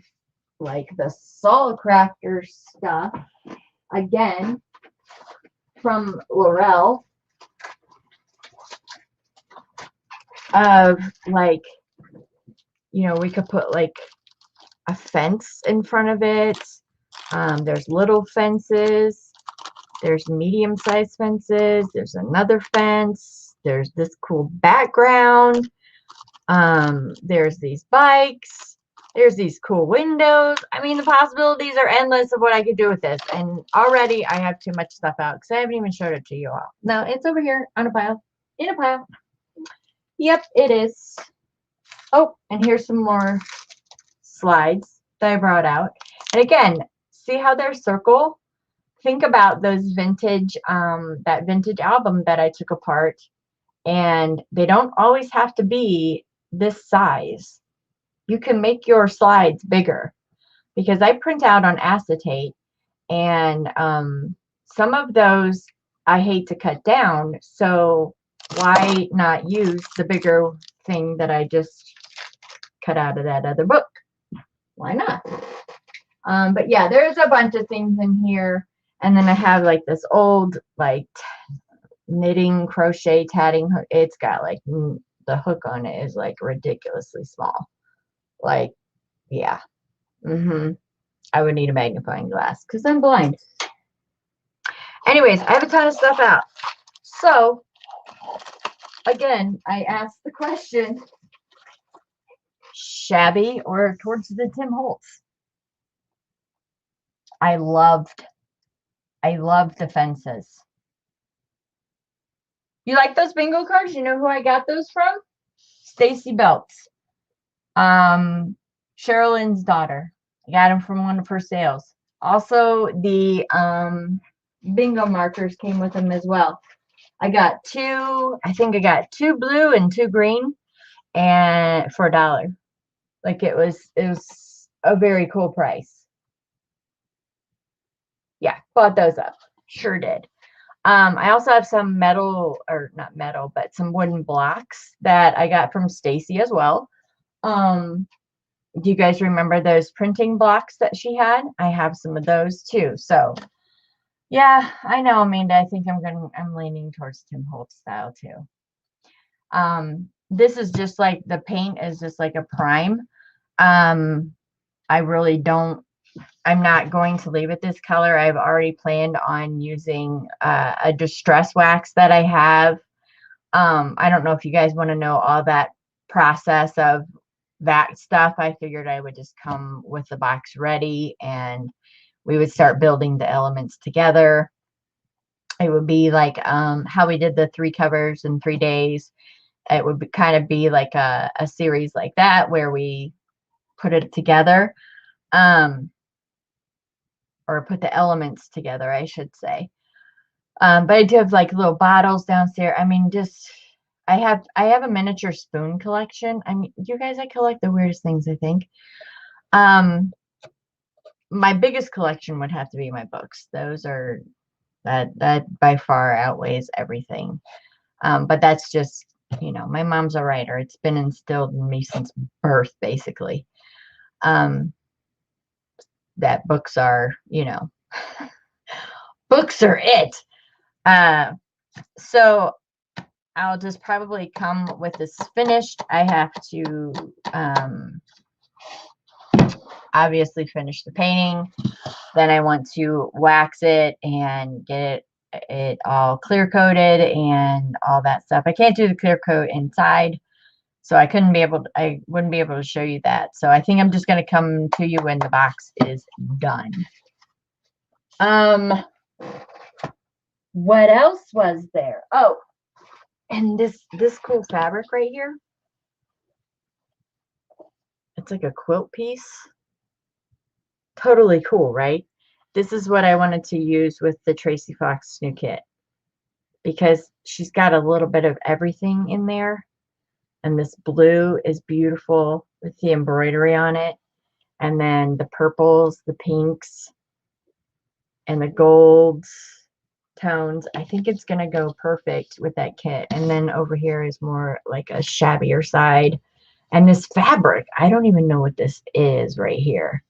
like the Sol Crafter stuff. Again, from Laurel. Of like, you know, we could put like a fence in front of it. There's little fences. There's medium-sized fences. There's another fence. There's this cool background. There's these bikes. There's these cool windows. I mean, the possibilities are endless of what I could do with this. And already I have too much stuff out because I haven't even showed it to you all. No, it's over here on a pile. In a pile. Yep, it is. Oh, and here's some more slides that I brought out. And again, see how they're circle? Think about those vintage, that vintage album that I took apart. And they don't always have to be this size. You can make your slides bigger. Because I print out on acetate. And some of those I hate to cut down. So why not use the bigger thing that I just cut out of that other book? Why not? But yeah, there's a bunch of things in here. And then I have like this old like knitting, crochet, tatting hook. It's got like the hook on it is like ridiculously small. Like, yeah. I would need a magnifying glass because I'm blind. Anyways, I have a ton of stuff out. So, again, I asked the question, shabby or towards the Tim Holtz? I loved the fences. You like those bingo cards? You know who I got those from? Stacy Belts. Sherilyn's daughter. I got them from one of her sales. Also, the bingo markers came with them as well. I got 2, I think I got 2 blue and 2 green, and for $1. Like it was a very cool price. Yeah, bought those up. Sure did. I also have some metal, or not metal, but some wooden blocks that I got from Stacy as well. Do you guys remember those printing blocks that she had? I have some of those too. So yeah, I know, Amanda. I think I'm leaning towards Tim Holtz style too. This is just like the paint is just like a prime. I really don't. I'm not going to leave it this color. I've already planned on using a distress wax that I have. I don't know if you guys want to know all that process of that stuff. I figured I would just come with the box ready and we would start building the elements together. It would be like how we did the 3 covers in 3 days. It would be, kind of be like a series like that where we put it together. Or put the elements together, I should say. But I do have like little bottles downstairs. I mean, just I have a miniature spoon collection. I mean, you guys, I collect the weirdest things, I think. My biggest collection would have to be my books. Those are that by far outweighs everything. But that's just, you know, my mom's a writer. It's been instilled in me since birth, basically. That books are, you know, books are it. So I'll just probably come with this finished. I have to obviously finish the painting. Then I want to wax it and get it it all clear coated and all that stuff. I can't do the clear coat inside, so I wouldn't be able to show you that. So I think I'm just going to come to you when the box is done. What else was there? Oh, and this cool fabric right here. It's like a quilt piece. Totally cool, right? This is what I wanted to use with the Tracy Fox new kit, because she's got a little bit of everything in there. And this blue is beautiful with the embroidery on it. And then the purples, the pinks, and the golds tones. I think it's going to go perfect with that kit. And then over here is more like a shabbier side. And this fabric, I don't even know what this is right here,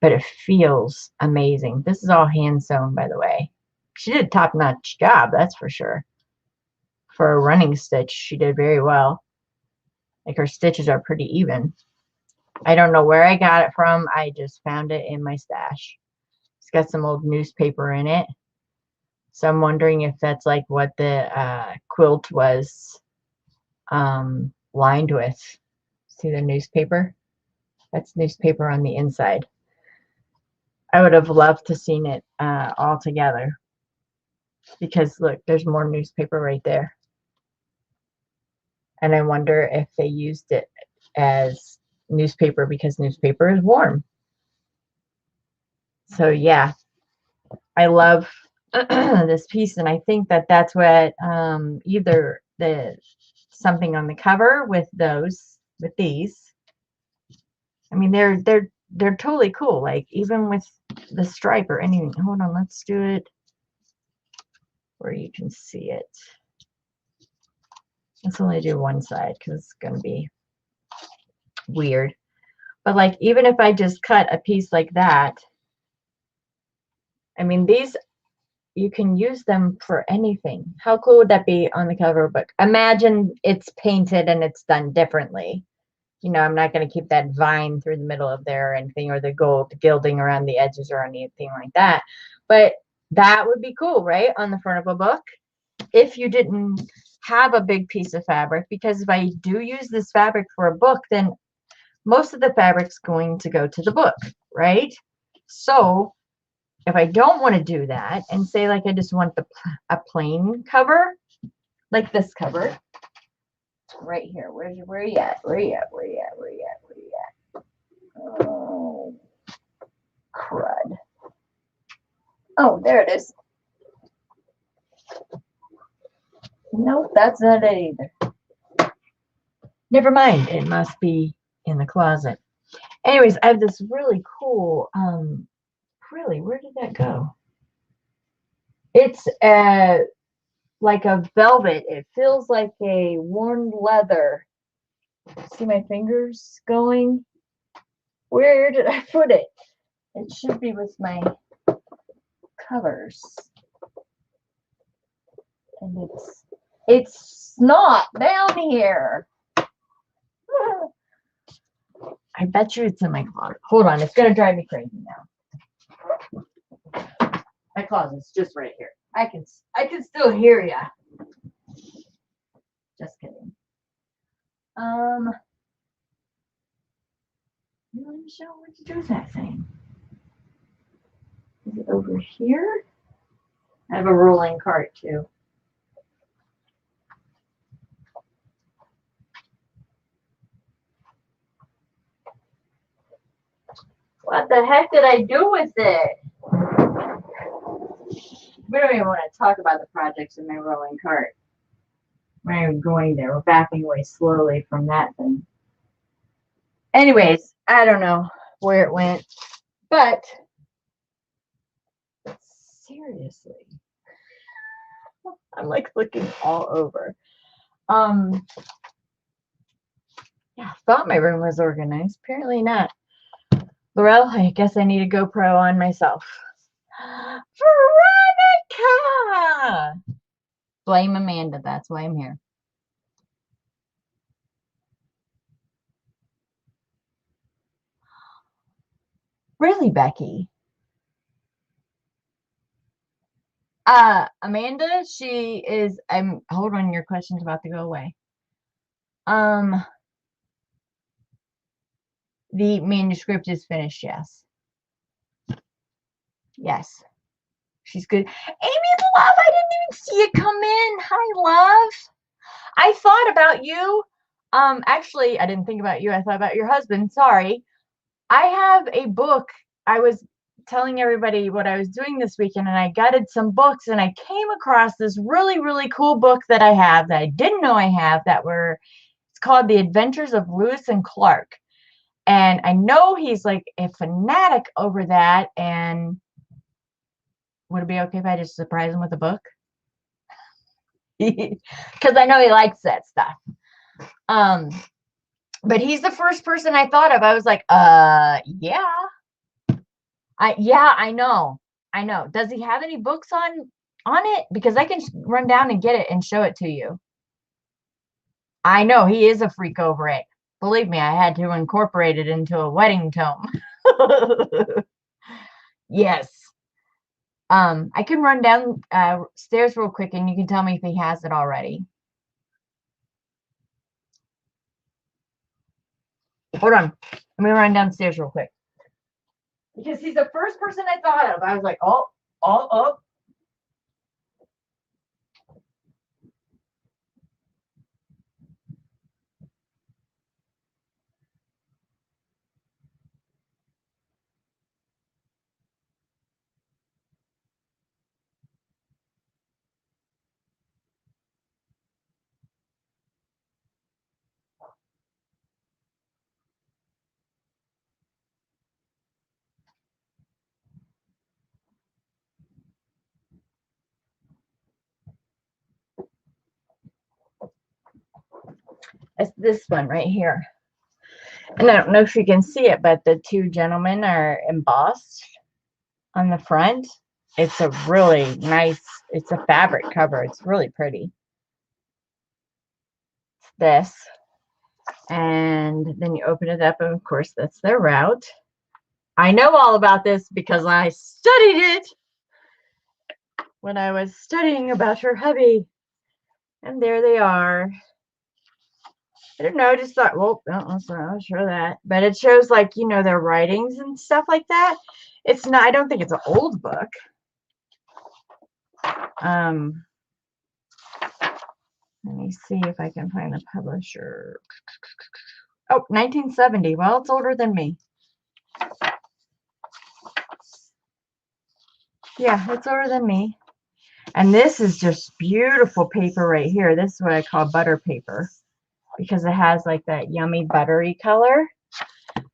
but it feels amazing. This is all hand sewn, by the way. She did a top-notch job, that's for sure. For a running stitch, she did very well. Like, her stitches are pretty even. I don't know where I got it from. I just found it in my stash. It's got some old newspaper in it. So I'm wondering if that's like what the quilt was lined with. See the newspaper? That's newspaper on the inside. I would have loved to seen it all together. Because look, there's more newspaper right there. And I wonder if they used it as newspaper because newspaper is warm. So yeah, I love this piece, and I think that that's what either the something on the cover with these. I mean, they're totally cool. Like, even with the stripe or anything. Hold on, let's do it where you can see it. Let's only do one side because it's going to be weird. But like, even if I just cut a piece like that, I mean, these, you can use them for anything. How cool would that be on the cover of a book? Imagine it's painted and it's done differently. You know, I'm not going to keep that vine through the middle of there or anything, or the gold gilding around the edges or anything like that. But that would be cool, right? On the front of a book. If you didn't have a big piece of fabric, because if I do use this fabric for a book, then most of the fabric's going to go to the book, right? So if I don't want to do that, and say like I just want a plain cover, like this cover, right here. Where are you at? Where are you at? Where are you at? Where are you at? Where are you at? Oh, crud. Oh, there it is. Nope, that's not it either. Never mind. It must be in the closet. Anyways, I have this really cool, really, where did that go? It's like a velvet. It feels like a worn leather. See my fingers going? Where did I put it? It should be with my covers. And it's not down here. I bet you it's in my closet. Hold on, it's gonna drive me crazy now. My closet's just right here. I can still hear ya. Just kidding. I'm not sure what to do with that thing. Is it over here? I have a rolling cart too. What the heck did I do with it? We don't even want to talk about the projects in my rolling cart. We're not even going there. We're backing away slowly from that thing. Anyways, I don't know where it went, but seriously, I'm like looking all over. Yeah, I thought my room was organized. Apparently not. Laurel, I guess I need a GoPro on myself. Veronica! Blame Amanda. That's why I'm here. Really, Becky? Amanda, she is, hold on, your question's about to go away. The manuscript is finished, yes. Yes. She's good. Amy, love, I didn't even see you come in. Hi, love. I thought about you. Actually, I didn't think about you. I thought about your husband. Sorry. I have a book. I was telling everybody what I was doing this weekend, and I gutted some books, and I came across this really, really cool book that I have that I didn't know I have it's called The Adventures of Lewis and Clark. And I know he's like a fanatic over that. And would it be okay if I just surprise him with a book? Because I know he likes that stuff. But he's the first person I thought of. I was like, yeah. I know. I know. Does he have any books on it? Because I can run down and get it and show it to you. I know he is a freak over it. Believe me, I had to incorporate it into a wedding tome. Yes. I can run down stairs real quick and you can tell me if he has it already. Hold on. Let me run downstairs real quick. Because he's the first person I thought of. I was like, oh. It's this one right here. And I don't know if you can see it, but the two gentlemen are embossed on the front. It's a really nice, it's a fabric cover. It's really pretty. This. And then you open it up, and of course, that's their route. I know all about this because I studied it when I was studying about her hubby. And there they are. I don't know, I just thought, well, I'm not sure that. But it shows, like, their writings and stuff like that. It's not, I don't think it's an old book. Let me see if I can find the publisher. Oh, 1970. Well, it's older than me. Yeah, it's older than me. And this is just beautiful paper right here. This is what I call butter paper because it has like that yummy buttery color.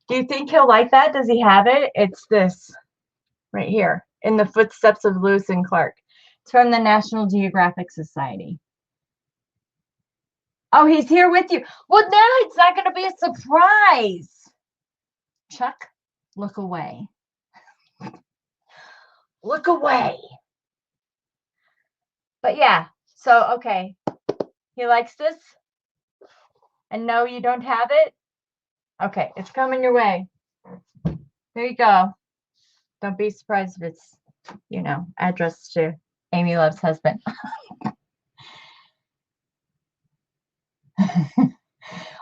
Do you think he'll like that? Does he have it? It's this right here, In the Footsteps of Lewis and Clark. It's from the National Geographic Society. Oh, he's here with you. Well, now it's not going to be a surprise. Chuck, look away. Look away. But yeah, so, okay. He likes this? And no, you don't have it? Okay, it's coming your way. There you go. Don't be surprised if it's, addressed to Amy Love's husband.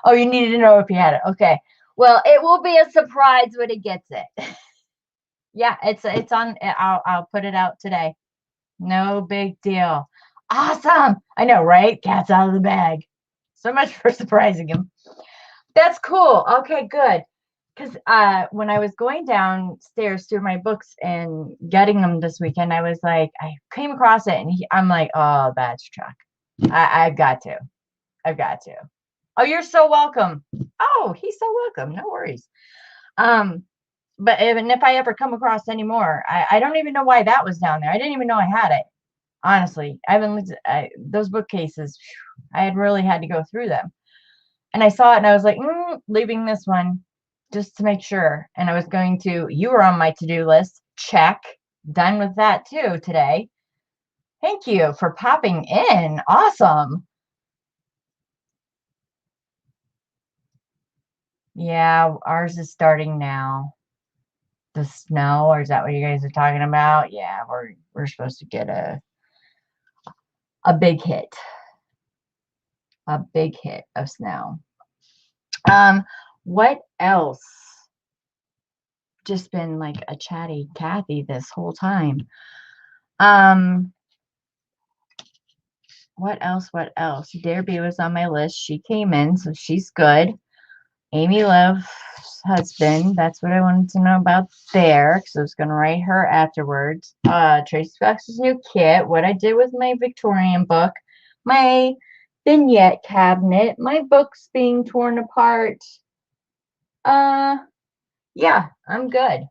Oh, you needed to know if he had it. Okay. Well, it will be a surprise when he gets it. Yeah, it's on. I'll put it out today. No big deal. Awesome. I know, right? Cat's out of the bag. So much for surprising him. That's cool. Okay, good. Because when I was going downstairs through my books and getting them this weekend, I was like, I came across it, and I'm like, oh, that's Chuck. I've got to. Oh, you're so welcome. Oh, he's so welcome. No worries. But if I ever come across any more, I don't even know why that was down there. I didn't even know I had it. Honestly, I haven't looked at those bookcases. I had really had to go through them. And I saw it and I was like, leaving this one just to make sure. And I was going to, you were on my to-do list. Check. Done with that too today. Thank you for popping in. Awesome. Yeah, ours is starting now. The snow, or is that what you guys are talking about? Yeah, we're supposed to get a a big hit. A big hit of snow. What else? Just been like a chatty Kathy this whole time. What else? What else? Derby was on my list. She came in, so she's good. Amy Love's husband. That's what I wanted to know about there, because I was going to write her afterwards. Tracy Fox's new kit. What I did with my Victorian book. My vignette cabinet. My books being torn apart. Yeah, I'm good.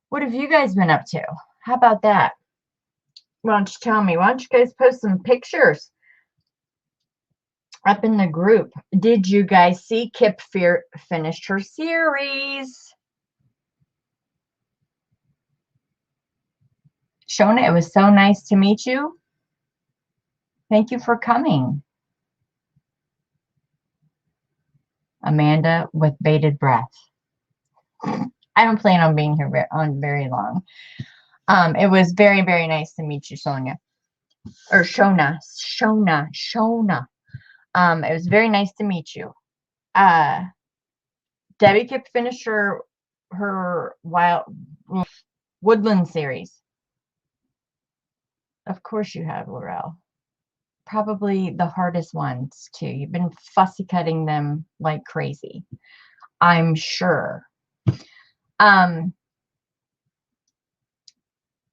What have you guys been up to? How about that? Why don't you tell me? Why don't you guys post some pictures up in the group? Did you guys see Kip finished her series? Shona, it was so nice to meet you. Thank you for coming. Amanda with bated breath. I don't plan on being here on very long. It was very, very nice to meet you, Sonia. Or Shona. It was very nice to meet you. Debbie Kip finished her Woodland series. Of course you have, Laurel. Probably the hardest ones too. You've been fussy cutting them like crazy, I'm sure.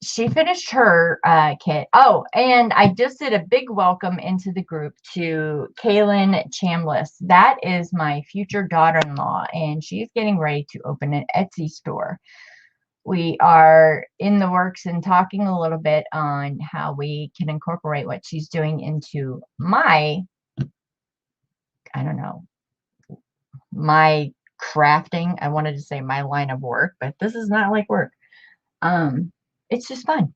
She finished her kit. Oh, and I just did a big welcome into the group to Kaylin Chambliss. That is my future daughter-in-law, and she's getting ready to open an Etsy store. We are in the works and talking a little bit on how we can incorporate what she's doing into my, I don't know, my crafting. I wanted to say my line of work, but this is not like work. It's just fun.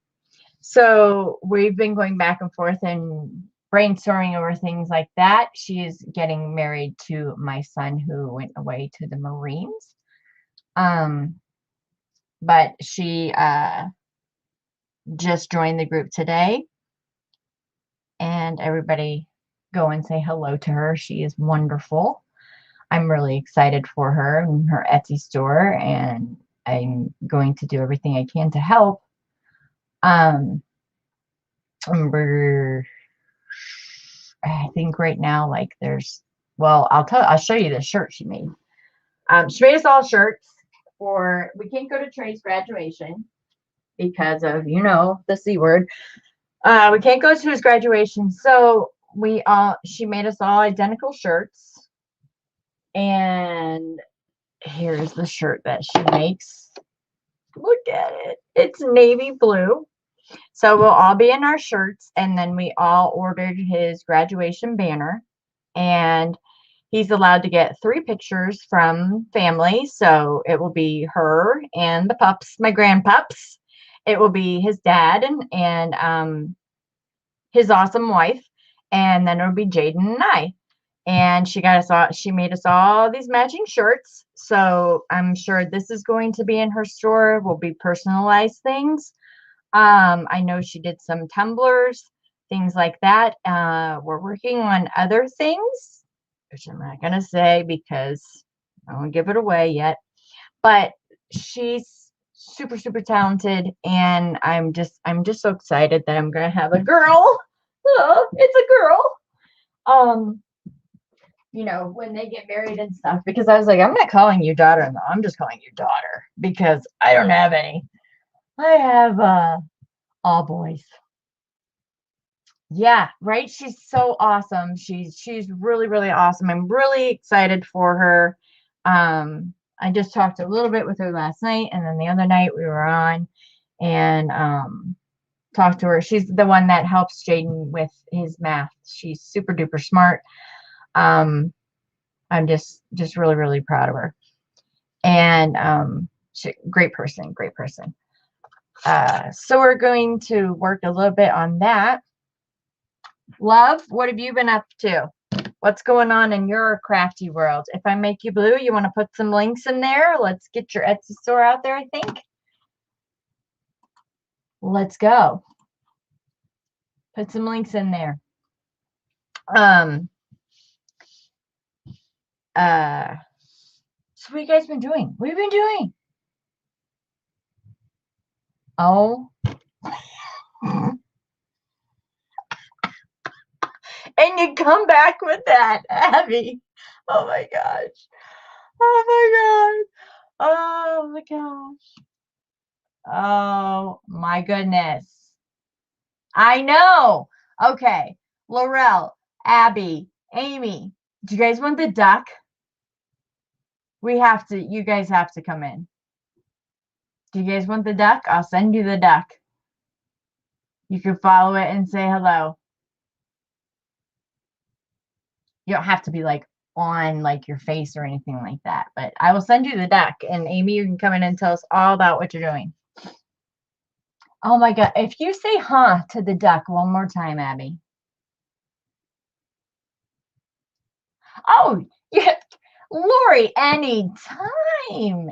So we've been going back and forth and brainstorming over things like that. She is getting married to my son who went away to the Marines. But she just joined the group today. And everybody go and say hello to her. She is wonderful. I'm really excited for her and her Etsy store, and I'm going to do everything I can to help. I think right now, like there's, well, I'll show you the shirt she made. She made us all shirts for, we can't go to Trey's graduation because of, the C word. We can't go to his graduation. So she made us all identical shirts. And here's the shirt that she makes. Look at it. It's navy blue. So we'll all be in our shirts, and then we all ordered his graduation banner, and he's allowed to get 3 pictures from family. So it will be her and the pups, my grandpups. It will be his dad and his awesome wife, and then it'll be Jaden and I. And she made us all these matching shirts. So I'm sure this is going to be in her store. Will be personalized things. I know she did some tumblers, things like that. We're working on other things, which I'm not going to say because I won't give it away yet. But she's super, super talented, and I'm just so excited that I'm going to have a girl. Oh, it's a girl. When they get married and stuff, because I was like, I'm not calling you daughter-in-law. I'm just calling you daughter because I don't have any. I have all boys. Yeah, right. She's so awesome. She's really, really awesome. I'm really excited for her. I just talked a little bit with her last night, and then the other night we were on and talked to her. She's the one that helps Jaden with his math. She's super duper smart. I'm just really, really proud of her. And great person. So we're going to work a little bit on that. Love, what have you been up to? What's going on in your crafty world? If I make you blue, you want to put some links in there? Let's get your Etsy store out there, I think. Let's go. Put some links in there. So what have you guys been doing? What have you been doing? Oh. And you come back with that, Abby. Oh my gosh. Oh my god. Oh my gosh. Oh my goodness. I know. Okay. Laurel, Abby, Amy, do you guys want the duck? You guys have to come in. Do you guys want the duck? I'll send you the duck. You can follow it and say hello. You don't have to be like on like your face or anything like that, but I will send you the duck. And Amy, you can come in and tell us all about what you're doing. Oh my god, if you say huh to the duck one more time, Abby. Oh, yeah, Lori, anytime.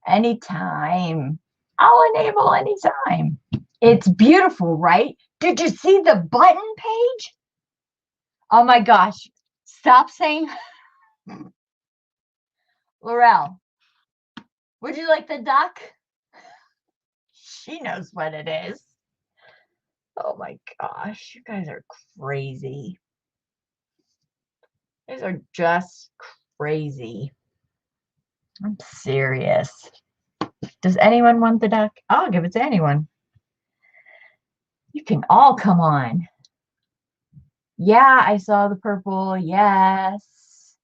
Anytime. I'll enable anytime. It's beautiful, right? Did you see the button page? Oh my gosh. Stop saying Laurel. Would you like the duck? She knows what it is. Oh my gosh, you guys are crazy. You guys are just crazy. I'm serious. Does anyone want the duck? I'll give it to anyone. You can all come on. Yeah, I saw the purple. Yes.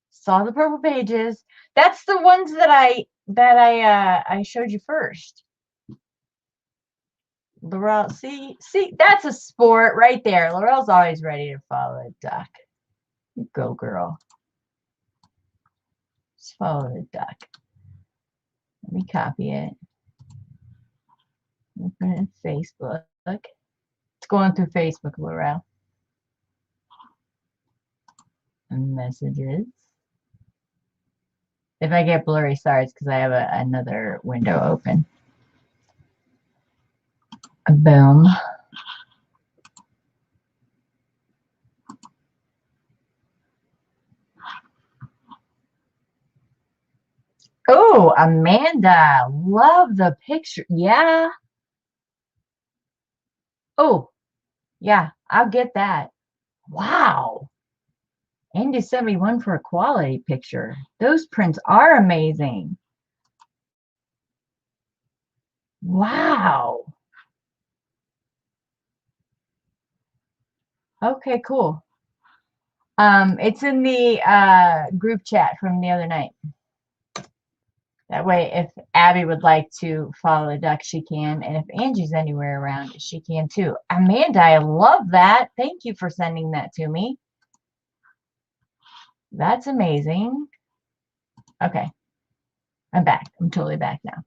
Saw the purple pages. That's the ones that I showed you first. Laurel, see, that's a sport right there. Laurel's always ready to follow a duck. You go, girl. Just follow the duck. Let me copy it. Put it in Facebook. It's going through Facebook, Laurel. And messages. If I get blurry, sorry, it's because I have another window open. Boom. Oh, Amanda, love the picture. Yeah. Oh, yeah, I'll get that. Wow. Andy sent me one for a quality picture. Those prints are amazing. Wow. Okay, cool. It's in the group chat from the other night. That way, if Abby would like to follow the duck, she can. And if Angie's anywhere around, she can too. Amanda, I love that. Thank you for sending that to me. That's amazing. Okay. I'm back. I'm totally back now.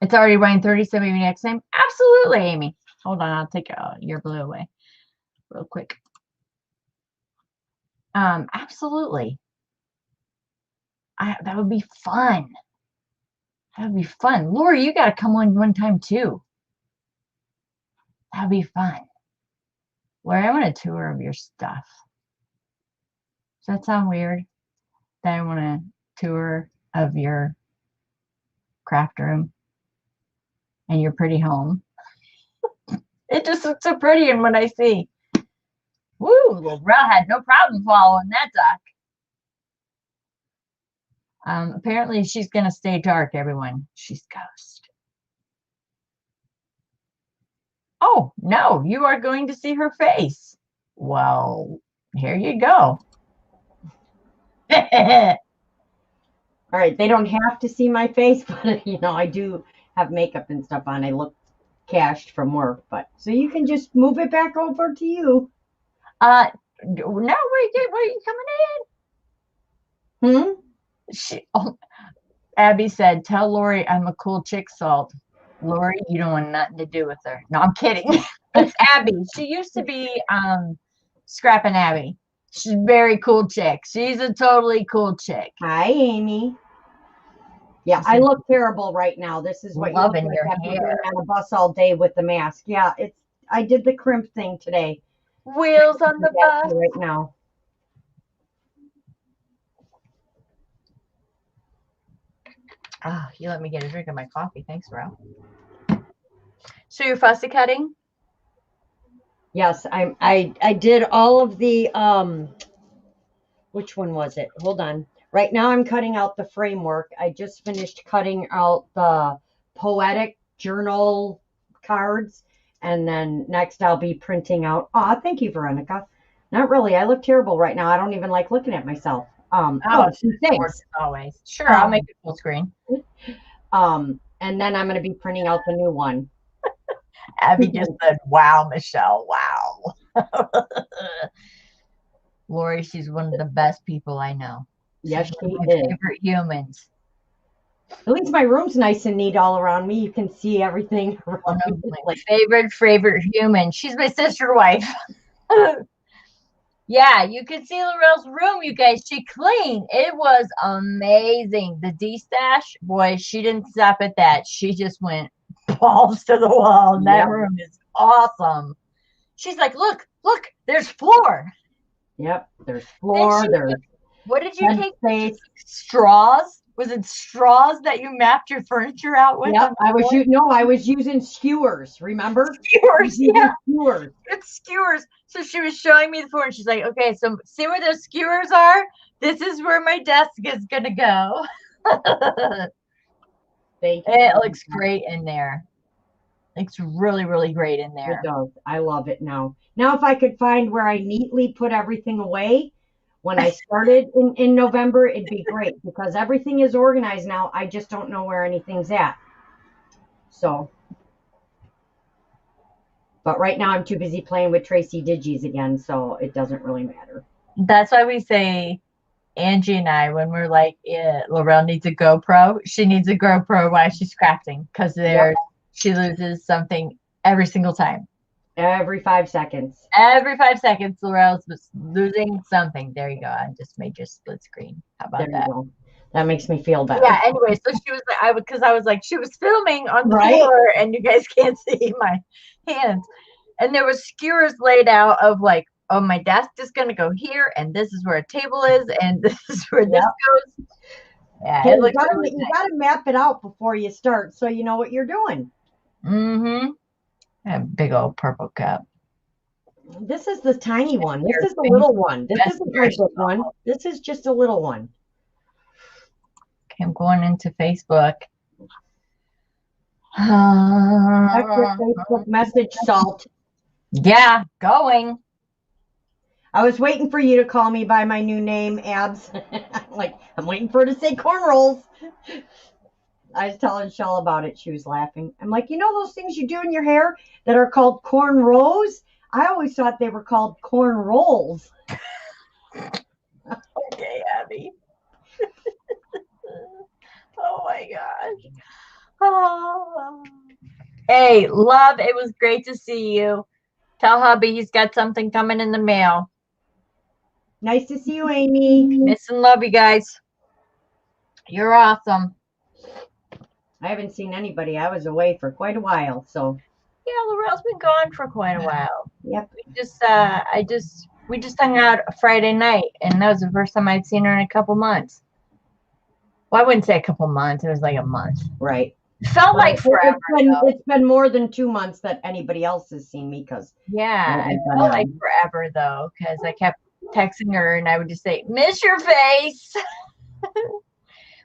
It's already running 37 next name. Absolutely, Amy. Hold on. I'll take your blue away real quick. Absolutely. That would be fun. That would be fun. Lori, you got to come on one time too. That would be fun. Lori, I want a tour of your stuff. Does that sound weird? That I want a tour of your craft room and your pretty home. It just looks so pretty in what I see. Woo, Laurel had no problem following that duck. Apparently she's going to stay dark, everyone. She's ghost. Oh, no, you are going to see her face. Well, here you go. All right, they don't have to see my face, but you know, I do have makeup and stuff on. I look cashed from work, but so you can just move it back over to you. No, where are you coming in? Abby said, "Tell Lori I'm a cool chick, Salt." Lori, you don't want nothing to do with her. No, I'm kidding. It's Abby. She used to be Scrappin' Abby. She's a very cool chick. She's a totally cool chick. Hi, Amy. Yeah, She I said, look terrible right now. This is what you look loving like your after being hair. on a bus all day with the mask. Yeah, I did the crimp thing today. Wheels on the bus. Right now. Oh, you let me get a drink of my coffee. Thanks, Ro. So you're fussy cutting? Yes, I did all of the which one was it? Hold on. Right now I'm cutting out the framework. I just finished cutting out the poetic journal cards, and then next I'll be printing out. Oh, thank you, Veronica. Not really. I look terrible right now. I don't even like looking at myself. Oh, Thanks. as always. Sure, I'll make it full screen. And then I'm going to be printing out the new one. Abby just said, wow, Michelle, wow. Lori, she's one of the best people I know. Yes, She's she one of my is. favorite humans. At least my room's nice and neat all around me. You can see everything One around of me. my favorite human. She's my sister wife. Yeah, you can see Laurel's room, you guys. She cleaned. It was amazing. The D-stash, boy, she didn't stop at that. She just went balls to the wall. And that room is awesome. She's like, look, there's floor. Yep, there's floor. What did you take? Space. Straws? Was it straws that you mapped your furniture out with? Yep, I was using skewers. Remember? Skewers, yeah. Skewers. It's skewers. So she was showing me the floor, and she's like, "Okay, so see where those skewers are? This is where my desk is gonna go." Thank you. It looks great in there. It's really, really great in there. It does. I love it now. Now, if I could find where I neatly put everything away when I started in November, it'd be great because everything is organized now. I just don't know where anything's at. So, but right now I'm too busy playing with Tracy Digis again, so it doesn't really matter. That's why we say, Angie and I, when we're like, Laurel needs a GoPro, she needs a GoPro while she's crafting because she loses something every single time. Every 5 seconds. Every 5 seconds, Laurel's losing something. There you go. I just made your split screen. How about that? That makes me feel better. Yeah. Anyway, so she was like, I was like, she was filming on the floor, and you guys can't see my hands. And there was skewers laid out of like, oh, my desk is gonna go here, and this is where a table is, and this is where this goes. Yeah, it looks really nice. You gotta map it out before you start, so you know what you're doing. Mm-hmm. A big old purple cup. This is the tiny one. This is the little one. This isn't my big one. This is just a little one. Okay, I'm going into Facebook. That's your Facebook message, Salt. Yeah, going. I was waiting for you to call me by my new name, Abs. I'm waiting for her to say corn rolls. I was telling Shell about it. She was laughing. I'm like, you know those things you do in your hair that are called corn rows? I always thought they were called corn rolls. Okay, Abby. Oh my gosh. Oh. Hey, love, it was great to see you. Tell hubby he's got something coming in the mail. Nice to see you, Amy. Miss and love you guys. You're awesome. I haven't seen anybody. I was away for quite a while, so. Yeah, Laurel's been gone for quite a while. Yep. We just hung out a Friday night, and that was the first time I'd seen her in a couple months. Well, I wouldn't say a couple months. It was like a month. Right. It felt like forever. It's been more than 2 months that anybody else has seen me because. Yeah, it felt like forever though, because I kept texting her and I would just say, "Miss your face."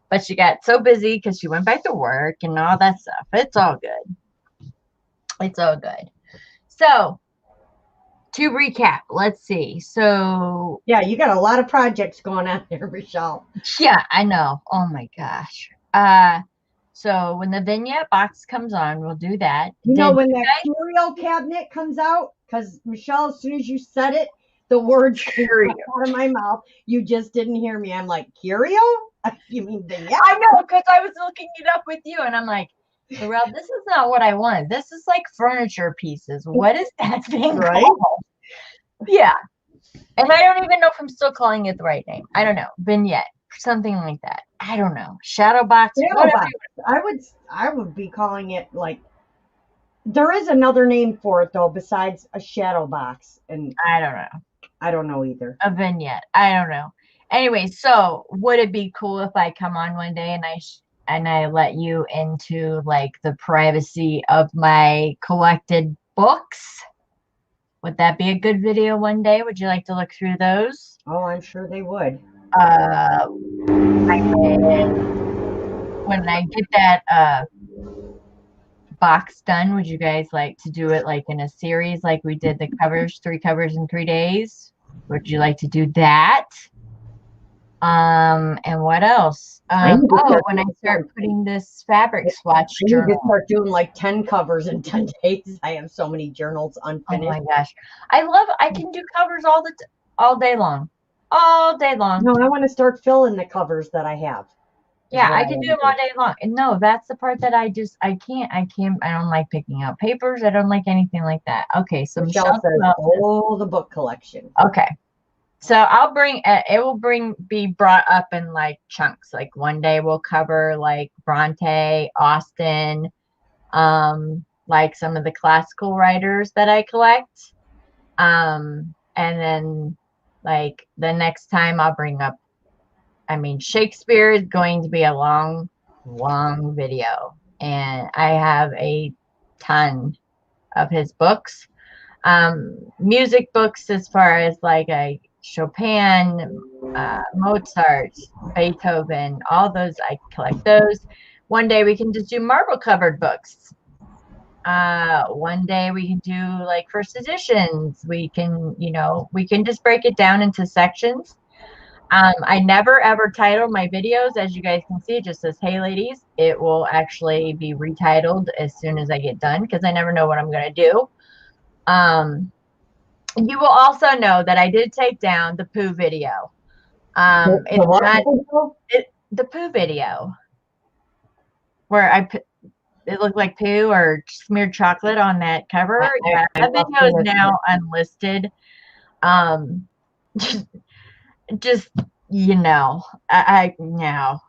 But she got so busy because she went back to work and all that stuff. It's all good. It's all good. So, to recap, let's see. So, yeah, you got a lot of projects going on here, Michelle. Yeah, I know. Oh my gosh. So when the vignette box comes on, we'll do that. You know, when that curio cabinet comes out, because Michelle, as soon as you said it, the word curio out of my mouth, you just didn't hear me. I'm like, curio? You mean vignette? I know, because I was looking it up with you, and I'm like, Laurel, this is not what I want. This is like furniture pieces. What is that thing called? Yeah. And I don't even know if I'm still calling it the right name. I don't know. Vignette. Something like that. I don't know, shadow box, Shadow whatever. box. I would be calling it like, there is another name for it though besides a shadow box, and I don't know. I don't know either. A vignette. I don't know. Anyway, so would it be cool if I come on one day and I let you into like the privacy of my collected books? Would that be a good video one day? Would you like to look through those? Oh, I'm sure they would. Uh, when I get that box done, would you guys like to do it like in a series, like we did the covers, 3 covers in 3 days? Would you like to do that? And what else? I need to start When I doing start putting this fabric swatch I need to journal. start doing like 10 covers in 10 days. I have so many journals Oh unfinished. my gosh. I can do covers all day long. All day long. No, I want to start filling the covers that I have. Yeah, I can do them all day long. And no, that's the part that I can't, I don't like picking out papers. I don't like anything like that. Okay, so Michelle says, Michelle, oh, the book collection. okay. So I'll bring it will be brought up in like chunks. Like one day we'll cover like Bronte, Austen, like some of the classical writers that I collect. And then like the next time I'll bring up, I mean, Shakespeare is going to be a long, long video, and I have a ton of his books. Music books as far as like a Chopin, Mozart, Beethoven, all those, I collect those. One day we can just do marble covered books. One day we can do like first editions. We can, we can just break it down into sections. I never ever title my videos. As you guys can see, it just says, hey ladies. It will actually be retitled as soon as I get done because I never know what I'm going to do. You will also know that I did take down the poo video. It's not the poo video where it looked like poo or smeared chocolate on that cover. Yeah, that video is now unlisted. Just I know.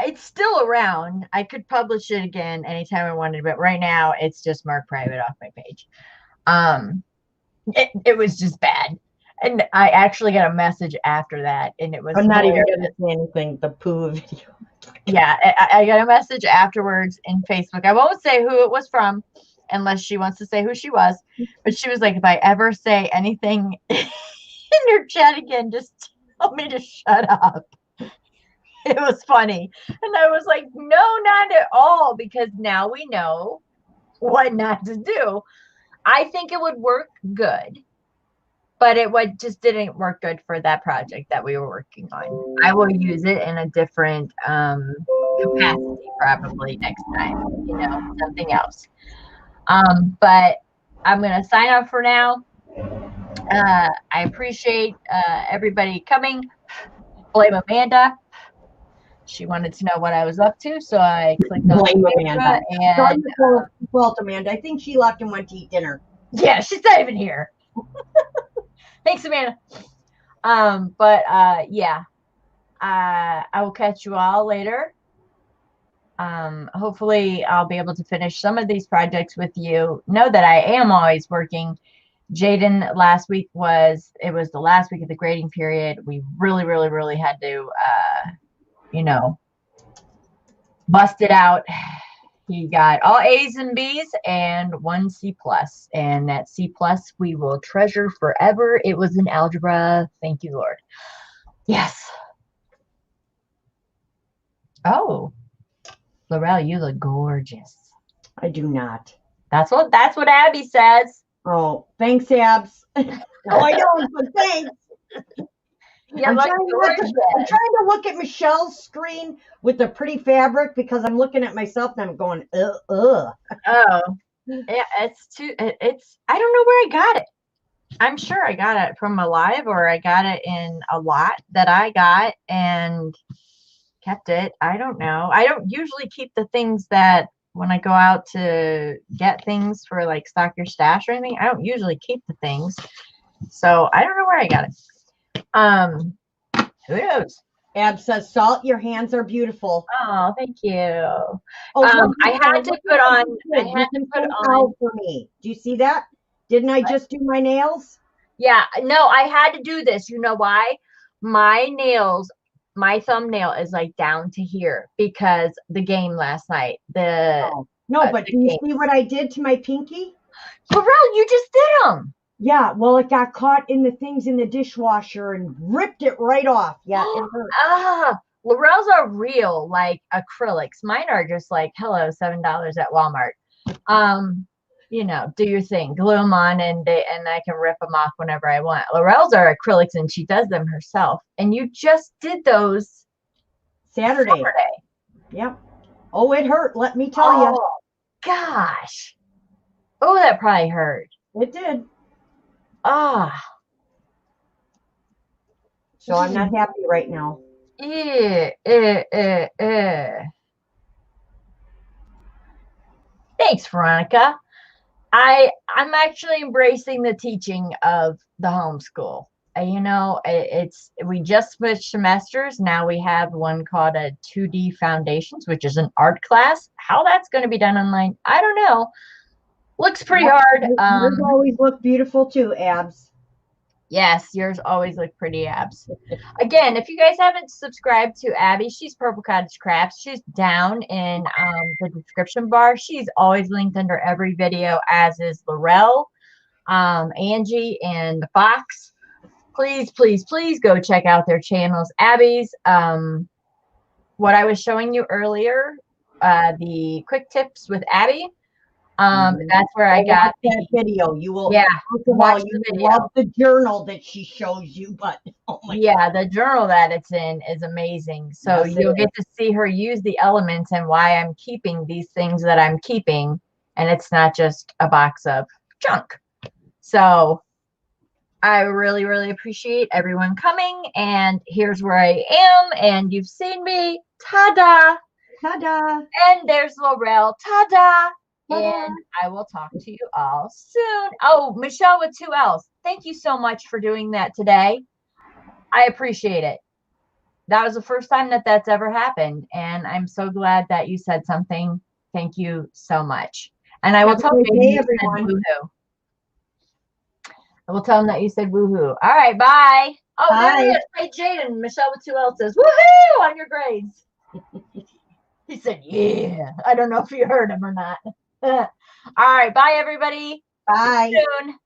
It's still around. I could publish it again anytime I wanted, but right now it's just marked private off my page. It was just bad. And I actually got a message after that, and it was I'm not even going to say anything. The poo video. Yeah, I got a message afterwards in Facebook. I won't say who it was from unless she wants to say who she was. But she was like, if I ever say anything in your chat again, just tell me to shut up. It was funny. And I was like, no, not at all, because now we know what not to do. I think it would work good, but it just didn't work good for that project that we were working on. I will use it in a different capacity probably next time, something else. But I'm going to sign off for now. I appreciate everybody coming. Blame Amanda. She wanted to know what I was up to, so I clicked on Blame Amanda. And fault, Amanda. I think she left and went to eat dinner. Yeah, she's not even here. Thanks, Amanda. Yeah, I will catch you all later. Hopefully I'll be able to finish some of these projects with you. Know that I am always working. Jaden, last week was the last week of the grading period. We really, really, really had to, bust it out. He got all A's and B's and 1 C+. And that C+ we will treasure forever. It was in algebra. Thank you, Lord. Yes. Oh, Laurel, you look gorgeous. I do not. That's what Abby says. Oh, thanks, Abs. Oh, I don't, but thanks. I'm trying to look at Michelle's screen with the pretty fabric because I'm looking at myself and I'm going, Oh, yeah, it's, I don't know where I got it. I'm sure I got it from Alive, or I got it in a lot that I got and kept it. I don't know. I don't usually keep the things that when I go out to get things for like stock your stash or anything, I don't usually keep the things. So I don't know where I got it. Who knows? Ab says, Salt, your hands are beautiful. Oh, thank you. Oh, look, I had Michelle, to look put what I on, just I did. had You to can put send on, out for me. Do you see that? Didn't I just do my nails? yeah, no, I had to do this. You know why? My nails, my thumbnail is like down to here because the game last night, Oh. No, but the do you game. see what I did to my pinky? Pharrell, you just did them. Yeah, well, it got caught in the things in the dishwasher and ripped it right off. Yeah, it hurt. Laurel's are real, like acrylics. Mine are just like, hello, $7 at Walmart. You know, do your thing, glue them on, and I can rip them off whenever I want. Laurel's are acrylics, and she does them herself. And you just did those Saturday. Yep. Oh, it hurt. Let me tell you. Oh gosh. Oh, that probably hurt. It did. Ah. So I'm not happy right now. Thanks, Veronica. I'm actually embracing the teaching of the homeschool. You know, we just switched semesters. Now we have one called a 2D Foundations, which is an art class. How that's going to be done online, I don't know. Looks pretty Yep. hard. Yours always look beautiful too, Abs. Yes, yours always look pretty, Abs. Again, if you guys haven't subscribed to Abby, she's Purple Cottage Crafts. She's down in the description bar. She's always linked under every video, as is Laurel, Angie, and the Fox. Please, please, please go check out their channels. Abby's, what I was showing you earlier, the quick tips with Abby. That's where I got that video. You will, yeah, first of all, watch you the will video. love the journal that she shows you, but oh my Yeah, the journal that it's in is amazing. So Yes, you'll get to see her use the elements and why I'm keeping these things that I'm keeping. And it's not just a box of junk. So I really, really appreciate everyone coming. And here's where I am. And you've seen me. Ta-da! Ta-da! And there's Laurel. Ta-da! Ta-da! And I will talk to you all soon. Oh, Michelle with 2 L's. Thank you so much for doing that today. I appreciate it. That was the first time that that's ever happened. And I'm so glad that you said something. Thank you so much. And I will Have a tell great Jaden day, you said everyone. woohoo. I will tell him that you said woohoo. All right, bye. Oh, there Bye. it is. Hey, Jaden. Michelle with 2 L's says woohoo on your grades. He said, yeah. I don't know if you heard him or not. All right, bye, everybody. Bye. See you soon.